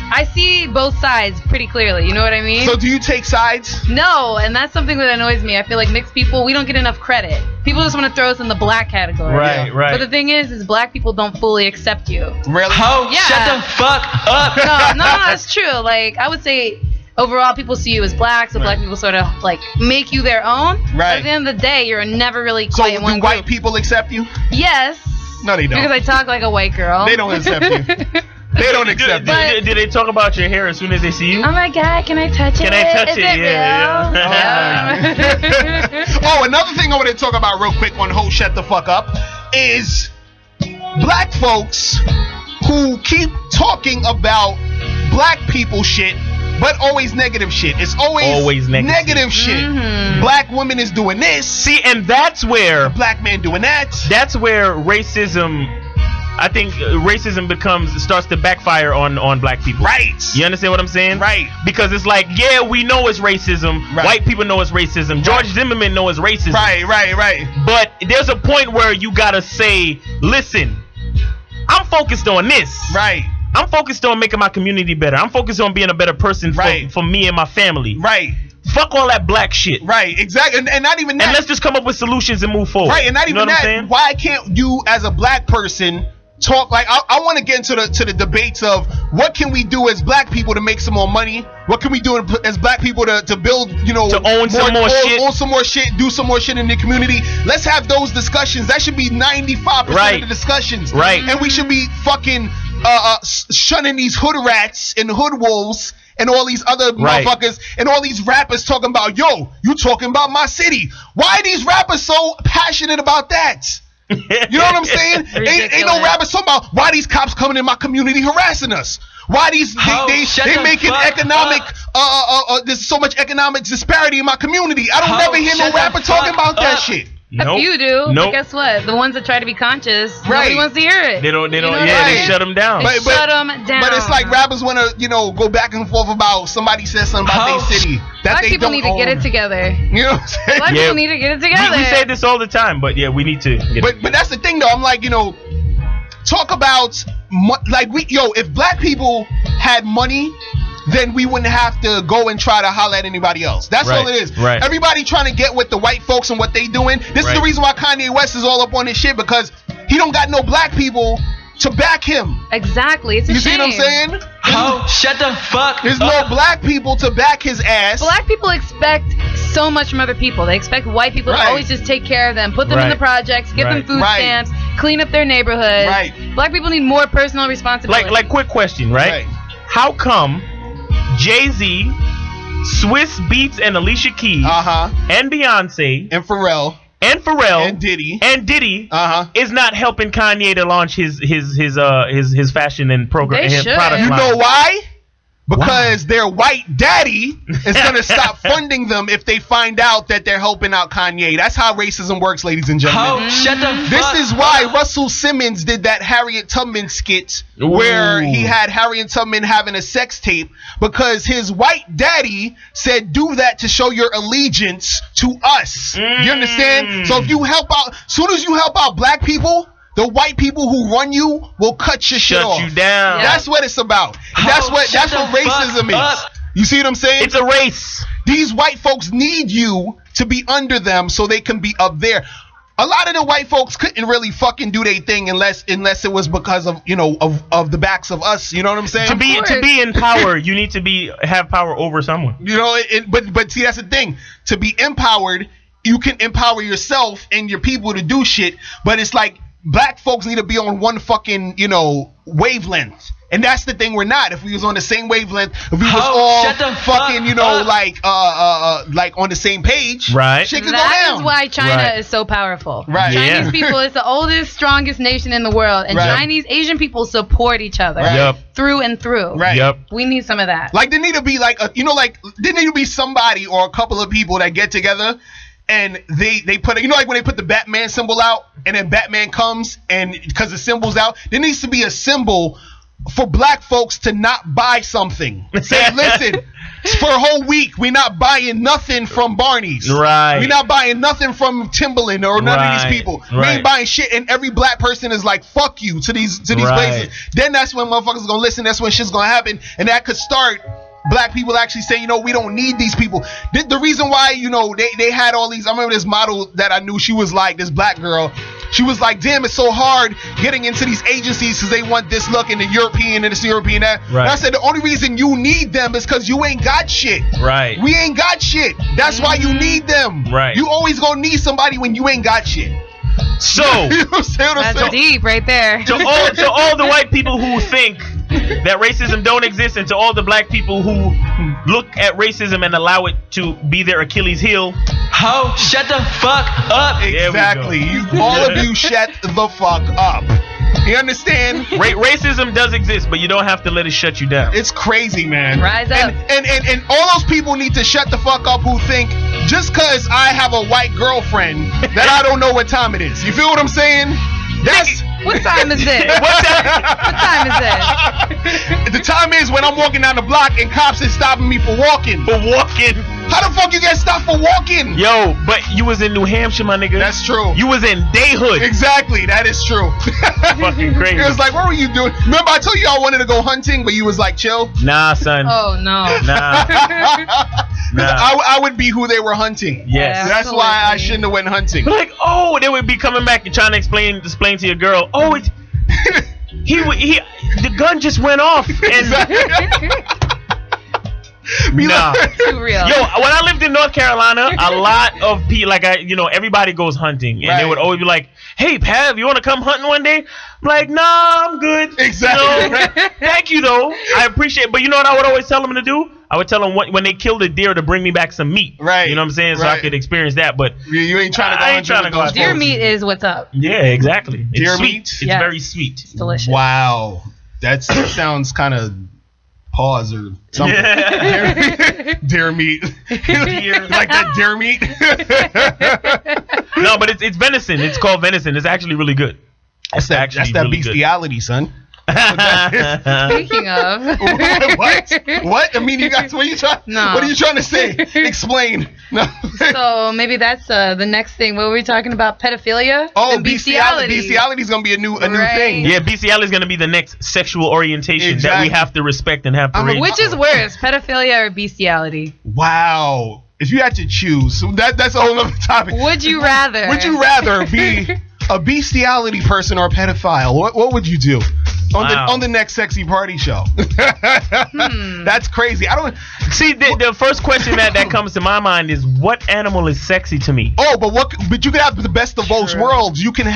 I see both sides pretty clearly. You know what I mean? So do you take sides? No, and that's something that annoys me. I feel like mixed people, we don't get enough credit. People just want to throw us in the black category. Right. But the thing is black people don't fully accept you. Really? Yeah. Shut the fuck up. No, it's true. Like I would say overall people see you as black, so black people sort of like make you their own. Right. But at the end of the day, you're never really quite in one do white people accept you? Yes. No, they don't. Because I talk like a white girl. They don't accept you. They don't accept it. Did they talk about your hair as soon as they see you? Oh my God, can I touch it? Can I touch Is it? it Yeah. Oh, another thing I want to talk about real quick on Ho Shut the Fuck Up is black folks who keep talking about black people shit, but always negative shit. It's always negative shit. Mm-hmm. Black woman is doing this. See, and that's where black man doing that. That's where racism. I think racism starts to backfire on black people. Right. You understand what I'm saying? Right. Because it's like, yeah, we know it's racism. Right. White people know it's racism. George Zimmerman knows it's racism. Right. But there's a point where you gotta say, listen, I'm focused on this. Right. I'm focused on making my community better. I'm focused on being a better person for me and my family. Right. Fuck all that black shit. Right, exactly. And not even that. And let's just come up with solutions and move forward. Right, and not even that. Why can't you as a black person talk like I want to get into the debates of what can we do as black people to make some more money? What can we do as black people to build, to own some more shit, do some more shit in the community? Let's have those discussions. That should be 95% of the discussions. Right. And we should be fucking shunning these hood rats and hood wolves and all these other motherfuckers and all these rappers talking about, yo, you talking about my city. Why are these rappers so passionate about that? You know what I'm saying? Ain't no rappers talking about why these cops coming in my community harassing us. Why these they making economic there's so much economic disparity in my community. I don't never hear no rapper talking about that shit. A few do, but guess what? The ones that try to be conscious, nobody wants to hear it. They don't. They shut them down. Shut them down. But it's like rappers want to, go back and forth about somebody said something about their city that Black they people don't need to get it together. You know what I'm saying? Black people need to get it together. We say this all the time, but yeah, we need to. But that's the thing, though. I'm like, talk about if black people had money, then we wouldn't have to go and try to holler at anybody else. That's all it is. Right. Everybody trying to get with the white folks and what they doing. This is the reason why Kanye West is all up on this shit, because he don't got no black people to back him. Exactly. It's a shame. See what I'm saying? Oh, shut the fuck There's no black people to back his ass. Black people expect so much from other people. They expect white people to always just take care of them, put them in the projects, give them food stamps, clean up their neighborhoods. Black people need more personal responsibility. Like quick question, right? How come Jay-Z, Swiss Beats and Alicia Keys, and Beyonce, and Pharrell, and Diddy, is not helping Kanye to launch his fashion and program and product You line? know why? Because their white daddy is going to stop funding them if they find out that they're helping out Kanye. That's how racism works, ladies and gentlemen. Shut the fuck This is why Russell Simmons did that Harriet Tubman skit where he had Harriet Tubman having a sex tape, because his white daddy said, do that to show your allegiance to us. You understand? So if you help out, as soon as you help out black people, the white people who run you will cut your shit off. Shut you down. That's what it's about. That's what racism is. You see what I'm saying? It's a race. These white folks need you to be under them so they can be up there. A lot of the white folks couldn't really fucking do their thing unless it was because of of the backs of us. You know what I'm saying? To be in power, you need to have power over someone. But see, that's the thing. To be empowered, you can empower yourself and your people to do shit. But it's like, black folks need to be on one fucking, wavelength. And that's the thing, we're not. If we was on the same wavelength, if we was all fucking, like on the same page, shit could go down. That is why China is so powerful. Chinese people is the oldest, strongest nation in the world. And Asian people support each other through and through. We need some of that. Like, there need to be there need to be somebody or a couple of people that get together and they put like when they put the Batman symbol out and then Batman comes, and because the symbol's out, there needs to be a symbol for black folks to not buy something. Say, listen, for a whole week we're not buying nothing from Barney's. We're not buying nothing from Timberland or none of these people. We ain't buying shit, and every black person is like, fuck you to these places. Then that's when motherfuckers are gonna listen. That's when shit's gonna happen, and that could start black people actually say, we don't need these people. The reason why, they had all these, I remember this model that I knew, she was like, this black girl, she was like, damn, it's so hard getting into these agencies because they want this look and the European and this European that. And I said, the only reason you need them is because you ain't got shit. We ain't got shit. That's why you need them. You always gonna need somebody when you ain't got shit. So that's deep right there. To all the white people who think that racism don't exist, and to all the black people who look at racism and allow it to be their Achilles heel, shut the fuck up. Exactly. All of you shut the fuck up. You understand? Racism does exist, but you don't have to let it shut you down. It's crazy, man. Rise up. And all those people need to shut the fuck up who think just because I have a white girlfriend that I don't know what time it is. You feel what I'm saying? What time is it? What time is it? The time is when I'm walking down the block and cops is stopping me for walking. How the fuck you get stopped for walking? Yo, but you was in New Hampshire, my nigga. That's true. You was in Dayhood. Exactly, that is true. Fucking crazy. It was like, what were you doing? Remember I told you I wanted to go hunting, but you was like, chill? Nah, son. Oh, no. Nah. I would be who they were hunting. Yes. That's why I shouldn't have went hunting. But they would be coming back and trying to explain to your girl, the gun just went off. And Nah. Too real. Yo, when I lived in North Carolina, a lot of people, like, everybody goes hunting. And they would always be like, hey, Pav, you want to come hunting one day? I'm like, nah, I'm good. Exactly. Thank you, though. I appreciate it. But you know what I would always tell them to do? I would tell them when they killed a deer to bring me back some meat. Right. You know what I'm saying? So I could experience that. But you ain't trying to go. I ain't trying to go. Deer meat is what's up. Yeah, exactly. It's Deer sweet. meat? It's very sweet. It's delicious. Wow. That sounds kind of pause or something. Deer meat. Like that deer meat? No, but it's venison. It's called venison. It's actually really good. That's that bestiality, son. Speaking of. What? I mean, you guys, what are you trying to say? Explain. No. So maybe that's the next thing. What were we talking about? Pedophilia? Oh, bestiality. Bestiality is going to be a new thing. Yeah, bestiality is going to be the next sexual orientation that we have to respect and have to raise. Which is worse, pedophilia or bestiality? Wow. If you had to choose, that's a whole other topic. Would you rather? Would you rather be a bestiality person or a pedophile? What would you do? On the next sexy party show. That's crazy. I don't see the first question that comes to my mind is what animal is sexy to me? Oh, but you could have the best of both worlds. You can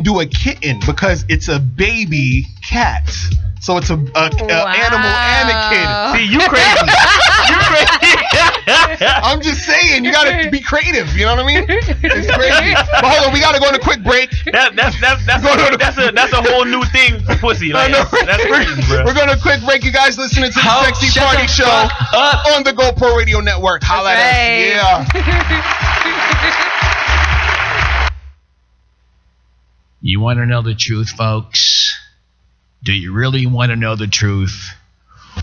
do a kitten because it's a baby cat. So it's a animal and a kid. See, you crazy. You crazy. I'm just saying, you gotta be creative. You know what I mean? It's crazy. But hold on, we gotta go on a quick break. That's a whole new thing for pussy. Like, that's crazy, bro. We're going to a quick break. You guys listening to the Sexy Party Show on the GoPro Radio Network. Holla at us. Yeah. You want to know the truth, folks? Do you really want to know the truth?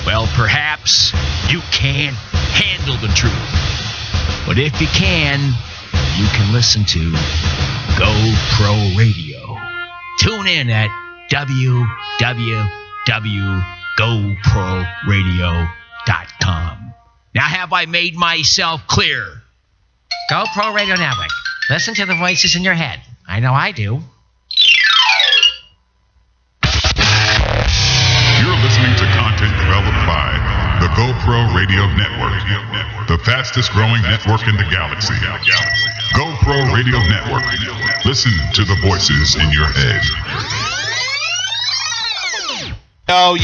Well, perhaps you can't handle the truth. But if you can listen to GoPro Radio. Tune in at www.goproradio.com. Now, have I made myself clear? GoPro Radio Network. Listen to the voices in your head. I know I do. You're listening to content developed by the GoPro Radio Network, the fastest growing network in the galaxy. GoPro Radio Network. Listen to the voices in your head. Yo.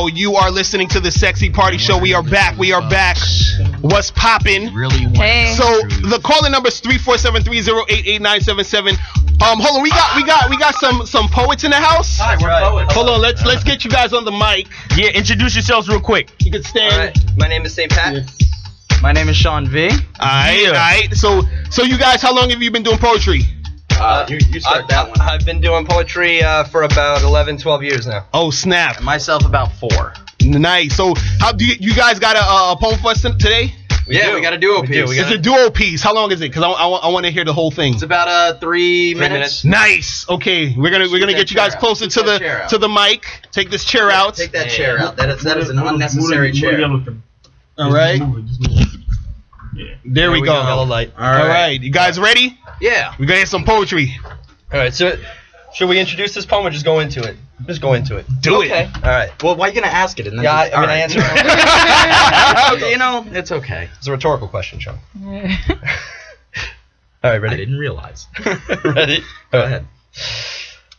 You are listening to the Sexy Party Show. We are back. What's poppin'? Hey. So the calling number is 347-308-8977. Hold on, we got some poets in the house. Hi, we're poets. Hold on, let's get you guys on the mic. Yeah, introduce yourselves real quick. You can stand. All right. My name is St. Pat. My name is Sean V. All right. So you guys, how long have you been doing poetry? You start that one. I've been doing poetry for about 11, 12 years now. Oh, snap. And myself about 4. Nice. So how do you guys got a poem for us today? We got a duo piece. It's a duo piece. How long is it? Because I want to hear the whole thing. It's about 3 minutes. Nice. Okay, we're gonna get you guys closer to the mic. Take this chair out. Take that chair out. That is an unnecessary chair. All right. There we go. Yellow light. All right. You guys ready? Yeah. We're gonna get some poetry. All right. So, should we introduce this poem or just go into it? Just go into it. Do it. Okay. All right. Well, why are you gonna ask it? And then I answer it. You know, it's okay. It's a rhetorical question, Sean. All right. Ready? I didn't realize. Ready? Go ahead.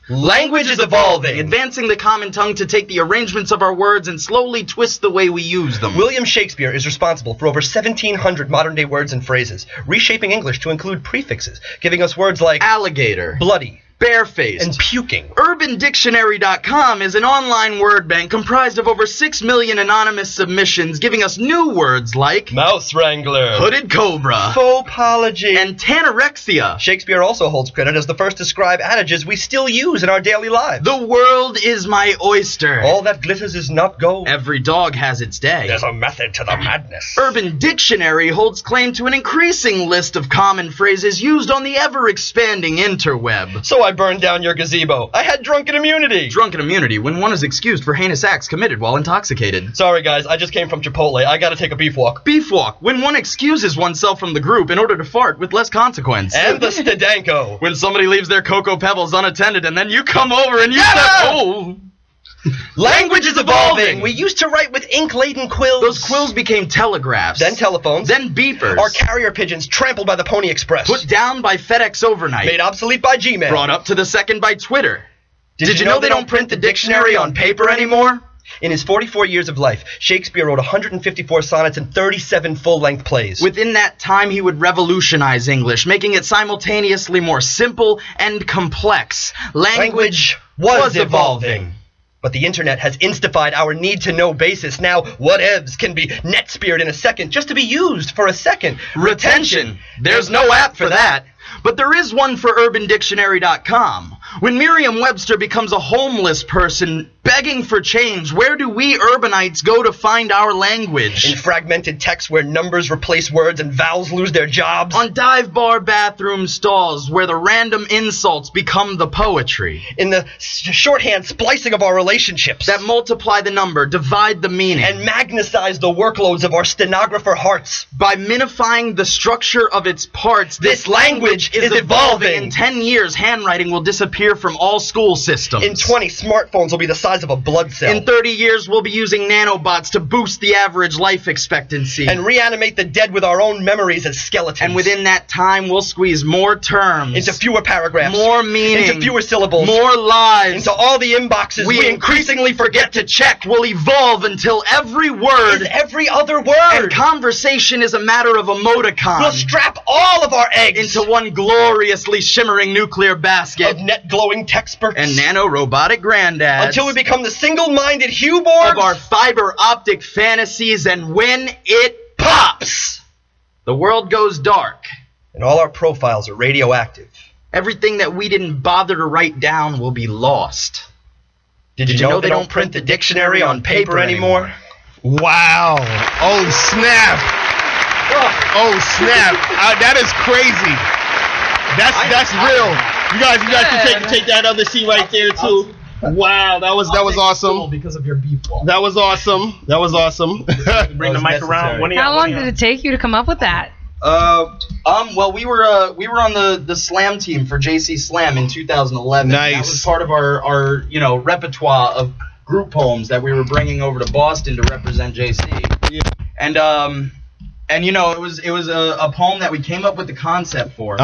Language is evolving, advancing the common tongue to take the arrangements of our words and slowly twist the way we use them. William Shakespeare is responsible for over 1,700 modern-day words and phrases, reshaping English to include prefixes, giving us words like alligator, bloody, barefaced, and puking. UrbanDictionary.com is an online word bank comprised of over 6 million anonymous submissions, giving us new words like mouse wrangler, hooded cobra, faux-apology, and tanorexia. Shakespeare also holds credit as the first to describe adages we still use in our daily lives. The world is my oyster. All that glitters is not gold. Every dog has its day. There's a method to the madness. Urban Dictionary holds claim to an increasing list of common phrases used on the ever-expanding interweb. So I burned down your gazebo. I had drunken immunity. Drunken immunity when one is excused for heinous acts committed while intoxicated. Sorry guys, I just came from Chipotle. I gotta take a beef walk. Beef walk, when one excuses oneself from the group in order to fart with less consequence. And the Stadanko, when somebody leaves their Cocoa Pebbles unattended and then you come over and you say, oh. Language is evolving. We used to write with ink-laden quills. Those quills became telegraphs. Then telephones. Then beepers. Our carrier pigeons trampled by the Pony Express. Put down by FedEx overnight. Made obsolete by Gmail. Brought up to the second by Twitter. Did you know they don't print the dictionary on paper anymore? In his 44 years of life, Shakespeare wrote 154 sonnets and 37 full-length plays. Within that time, he would revolutionize English, making it simultaneously more simple and complex. Language was evolving. But the internet has instified our need-to-know basis. Now, whatevs can be net-speared in a second just to be used for a second. Retention. There's no app for that. But there is one for UrbanDictionary.com. When Merriam-Webster becomes a homeless person begging for change, where do we urbanites go to find our language? In fragmented text where numbers replace words and vowels lose their jobs? On dive bar bathroom stalls where the random insults become the poetry? In the shorthand splicing of our relationships that multiply the number, divide the meaning, and magnetize the workloads of our stenographer hearts? By minifying the structure of its parts, this language is evolving. In 10 years, handwriting will disappear from all school systems. In 20, smartphones will be the size of a blood cell. In 30 years, we'll be using nanobots to boost the average life expectancy. And reanimate the dead with our own memories as skeletons. And within that time, we'll squeeze more terms. Into fewer paragraphs. More meaning. Into fewer syllables. More lives. Into all the inboxes we increasingly forget to check. Will evolve until every word is every other word. And conversation is a matter of emoticon. We'll strap all of our eggs into one gloriously shimmering nuclear basket of net-glowing textbooks and nano-robotic granddads until we become the single-minded Huborgs of our fiber-optic fantasies, and when it pops, the world goes dark and all our profiles are radioactive. Everything that we didn't bother to write down will be lost. Did you know they don't print the dictionary on paper anymore? Wow. Oh, snap. Oh, snap. That is crazy. That's real. You guys can take that other seat right there too. Wow, that was awesome. Because of your beep wall. That was awesome. Bring the mic around. How long did it take you to come up with that? Well, we were on the slam team for JC Slam in 2011. Nice. That was part of our repertoire of group poems that we were bringing over to Boston to represent JC. Yeah. And it was a poem that we came up with the concept for.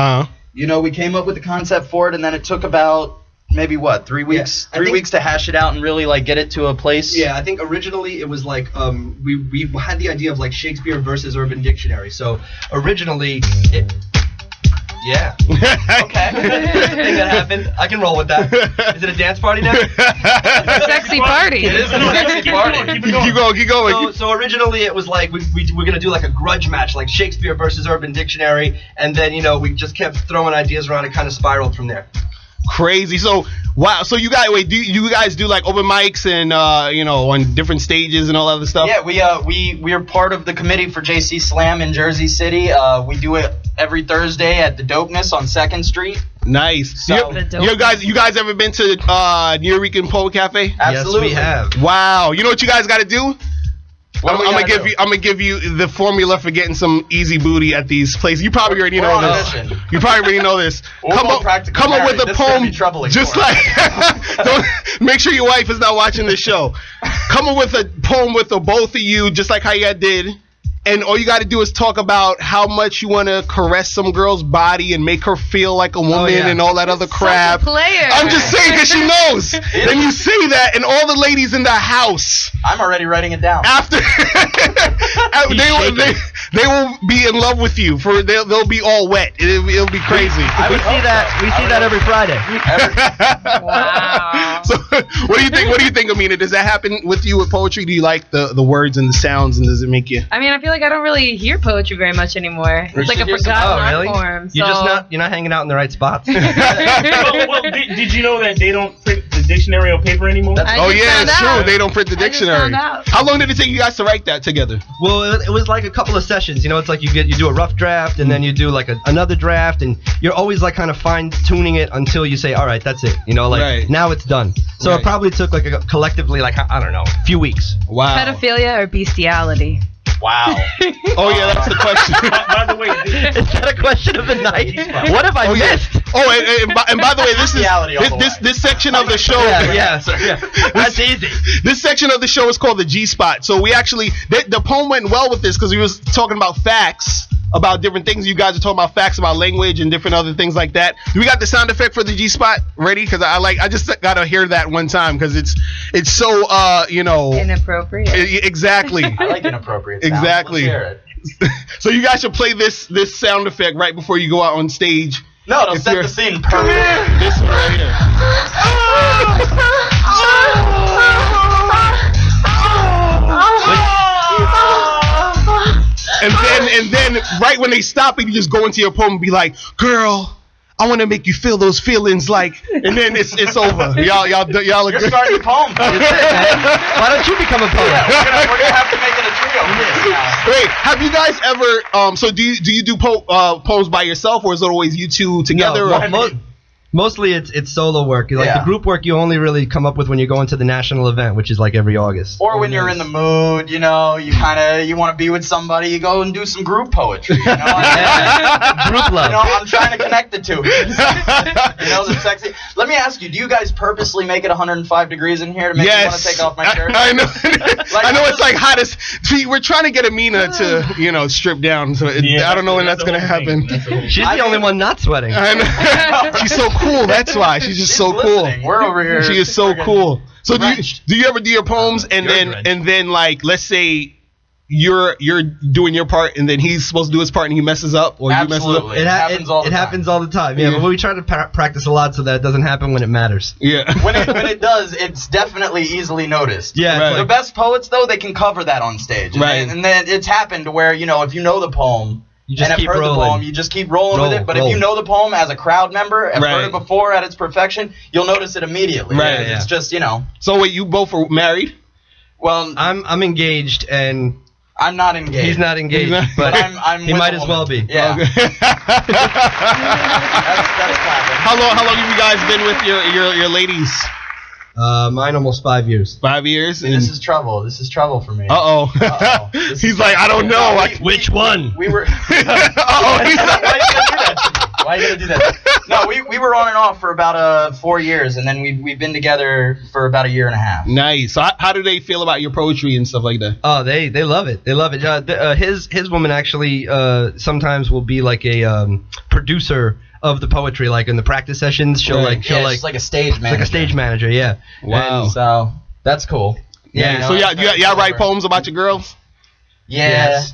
We came up with the concept for it, and then it took about maybe 3 weeks? Yeah, 3 weeks to hash it out and really get it to a place. Yeah, I think originally it was we had the idea of Shakespeare versus Urban Dictionary. So originally it. Yeah. Okay. That's a thing that happened. I can roll with that. Is it a dance party now? Sexy party. It is a sexy party. Keep going. So originally it was we're gonna do a grudge match, Shakespeare versus Urban Dictionary, and then we just kept throwing ideas around and kind of spiraled from there. Crazy. So wow. So you guys do you guys do open mics and on different stages and all that other stuff? Yeah, we are part of the committee for JC Slam in Jersey City. We do it every Thursday at the Dopeness on 2nd Street. Nice. So, you guys ever been to New Rican Poet Cafe? Absolutely. Yes, we have. Wow. You know what you guys got to do? I'm gonna give you the formula for getting some easy booty at these places. You probably already know this. You probably already know this. Come up with a poem. Just don't make sure your wife is not watching this show. Come up with a poem with the both of you, just like how you did. And all you got to do is talk about how much you want to caress some girl's body and make her feel like a woman and all that other crap. Such a player. I'm just saying because she knows. Then you say that, and all the ladies in the house. I'm already writing it down. After they will be in love with you. They'll be all wet. It'll be crazy. We see that every Friday. Wow. So what do you think? What do you think, Amina? Does that happen with you with poetry? Do you like the words and the sounds, and does it make you? I mean, I feel like I don't really hear poetry very much anymore. It's like a forgotten art form. So. You're not hanging out in the right spots. well, did you know that they don't print the dictionary on paper anymore? It's true. They don't print the dictionary. How long did it take you guys to write that together? Well, it was a couple of sessions. It's like you do a rough draft, and then you do another draft, and you're always kind of fine tuning it until you say, all right, that's it. Now it's done. So it probably took collectively I don't know, a few weeks. Wow. Pedophilia or bestiality? Wow. Oh yeah, that's the question. By the way, is that a question of the night? What have I missed? Oh, and by the way, this section of the show. That's easy. This section of the show is called the G Spot. So we actually the poem went well with this because we was talking about facts about different things. You guys are talking about facts about language and different other things like that. Do we got the sound effect for the G Spot ready? Because I just gotta hear that one time because it's so inappropriate. Exactly. I like inappropriate sounds. Exactly. Let's hear it. So you guys should play this sound effect right before you go out on stage. No, it'll set the scene perfect. This one right here. And then right when they stop it, you just go into your poem and be like, "Girl, I want to make you feel those feelings like," and then it's over. Y'all are You're good. starting a poem. Why don't you become a poet? We're gonna have to make it a trio for this now. Wait, have you guys ever? So do you do poems by yourself, or is it always you two together? No, mostly it's solo work. Like the group work you only really come up with when you go into the national event, which is like every August. Or when you're in the mood, you want to be with somebody, you go and do some group poetry. Group love. I'm trying to connect the two. The sexy. Let me ask you, do you guys purposely make it 105 degrees in here to make me want to take off my shirt? I know. I know it's like hottest. See, we're trying to get Amina to strip down. So I don't know when that's gonna happen. She's the only one not sweating. I know. She's so cool. That's why she's just so cool. We're over here. She is so cool. So do you ever do your poems and then like let's say you're doing your part and then he's supposed to do his part and he messes up or you messes up? It happens all the time. It happens all the time. Yeah, but we try to practice a lot so that it doesn't happen when it matters. Yeah. when it does, it's definitely easily noticed. Yeah. Right. The best poets though, they can cover that on stage. Right. And then it's happened where if you know the poem. You just and keep have heard rolling. the poem, you just keep rolling with it. But if you know the poem as a crowd member, have heard it before at its perfection, you'll notice it immediately. Right. It's just So wait, you both are married? Well, I'm engaged and I'm not engaged. He's not engaged, but I'm he might as well be. Yeah. Okay. that's classic. How long have you guys been with your ladies? Mine almost 5 years. 5 years. This is trouble. This is trouble for me. He's like, I don't know. Which one? We were. He's like, why are you gonna do that? No, we were on and off for about 4 years, and then we've been together for about 1.5 years. Nice. So how do they feel about your poetry and stuff like that? Oh, they love it. They love it. His woman actually sometimes will be like a producer of the poetry, like in the practice sessions. She's like a stage manager. Like a stage manager, yeah. Wow. And so that's cool. Yeah. So y'all write poems about your girls? Yeah. Yes.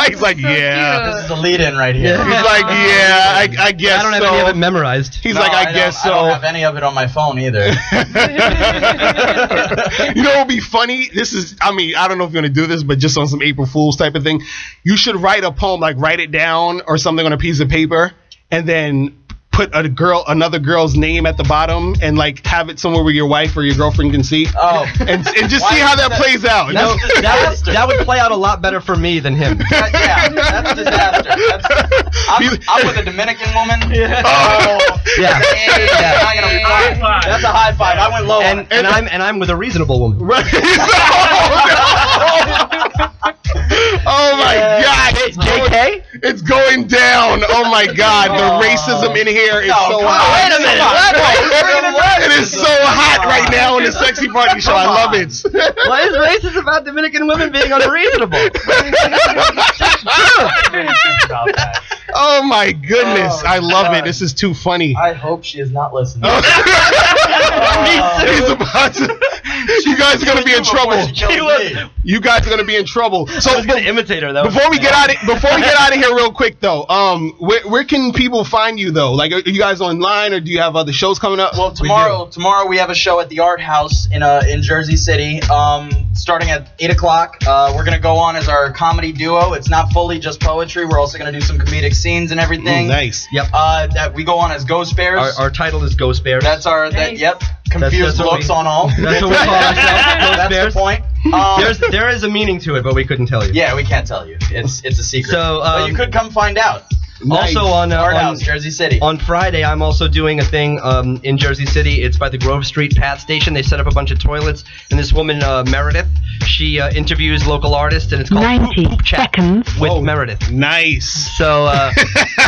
He's like, yeah. This is a lead-in right here. Yeah. He's like, yeah, I guess I don't have any of it memorized. He's like, I guess so. I don't have any of it on my phone either. You know what would be funny? I don't know if you're going to do this, but just on some April Fool's type of thing, you should write a poem, like write it down or something on a piece of paper, and then put another girl's name at the bottom and like have it somewhere where your wife or your girlfriend can see. Oh. And just see how that plays out. You know? That would play out a lot better for me than him. Yeah, that's a disaster. I'm with a Dominican woman. Yeah. Oh. Yeah. That's a high five. I went low. And I'm with a reasonable woman. Right. Oh my God! JK? It's going down. Oh my God! The racism in here is so hot. Wait a minute. It is so hot right now in the Sexy Party Show. I love it. What is racist about Dominican women being unreasonable? Oh my goodness! I love it. This is too funny. I hope she is not listening. He's about to. You guys are gonna be in trouble. You guys are gonna be in trouble. So I was gonna imitate her though. Before we get out of here real quick though, where can people find you though? Like, are you guys online or do you have other shows coming up? Well, tomorrow we have a show at the Art House in Jersey City, starting at 8 o'clock. We're gonna go on as our comedy duo. It's not fully just poetry. We're also gonna do some comedic scenes and everything. Nice. Yep. That we go on as Ghost Bears. Our title is Ghost Bears. That's yep. Confused looks on all. That's what we call ourselves. That's the point. There is a meaning to it, but we couldn't tell you. Yeah, we can't tell you. It's a secret. So, but you could come find out. Also on Art House, Jersey City. On Friday, I'm also doing a thing in Jersey City. It's by the Grove Street Path Station. They set up a bunch of toilets, and this woman Meredith, she interviews local artists, and it's called 90 Poop Chat seconds. with Meredith. Nice. So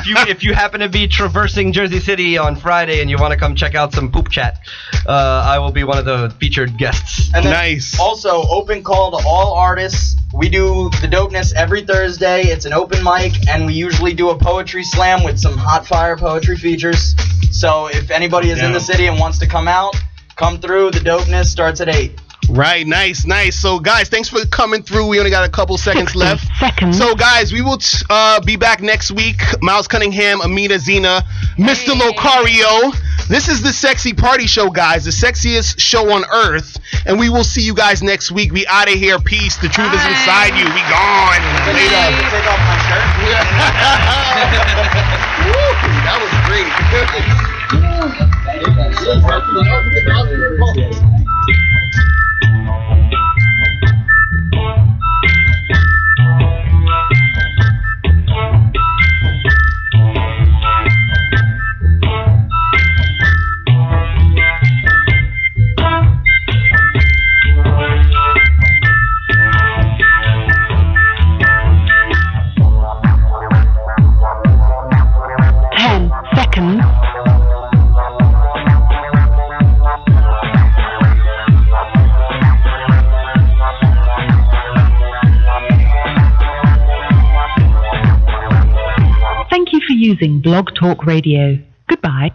if you happen to be traversing Jersey City on Friday and you want to come check out some Poop Chat, I will be one of the featured guests. And then Nice. Also, open call to all artists. We do the Dopeness every Thursday. It's an open mic, and we usually do a poetry slam with some hot fire poetry features. So if anybody is in the city and wants to come out, come through. The Dopeness starts at 8. Right, nice. So, guys, thanks for coming through. We only got a couple seconds left. So, guys, we will be back next week. Miles Cunningham, Amina Zena, Mr. Locario. This is the Sexy Party Show, guys, the sexiest show on earth. And we will see you guys next week. We out of here. Peace. The truth is inside you. We gone. Later. Take off my shirt. Woo, that was great. Using Blog Talk Radio. Goodbye.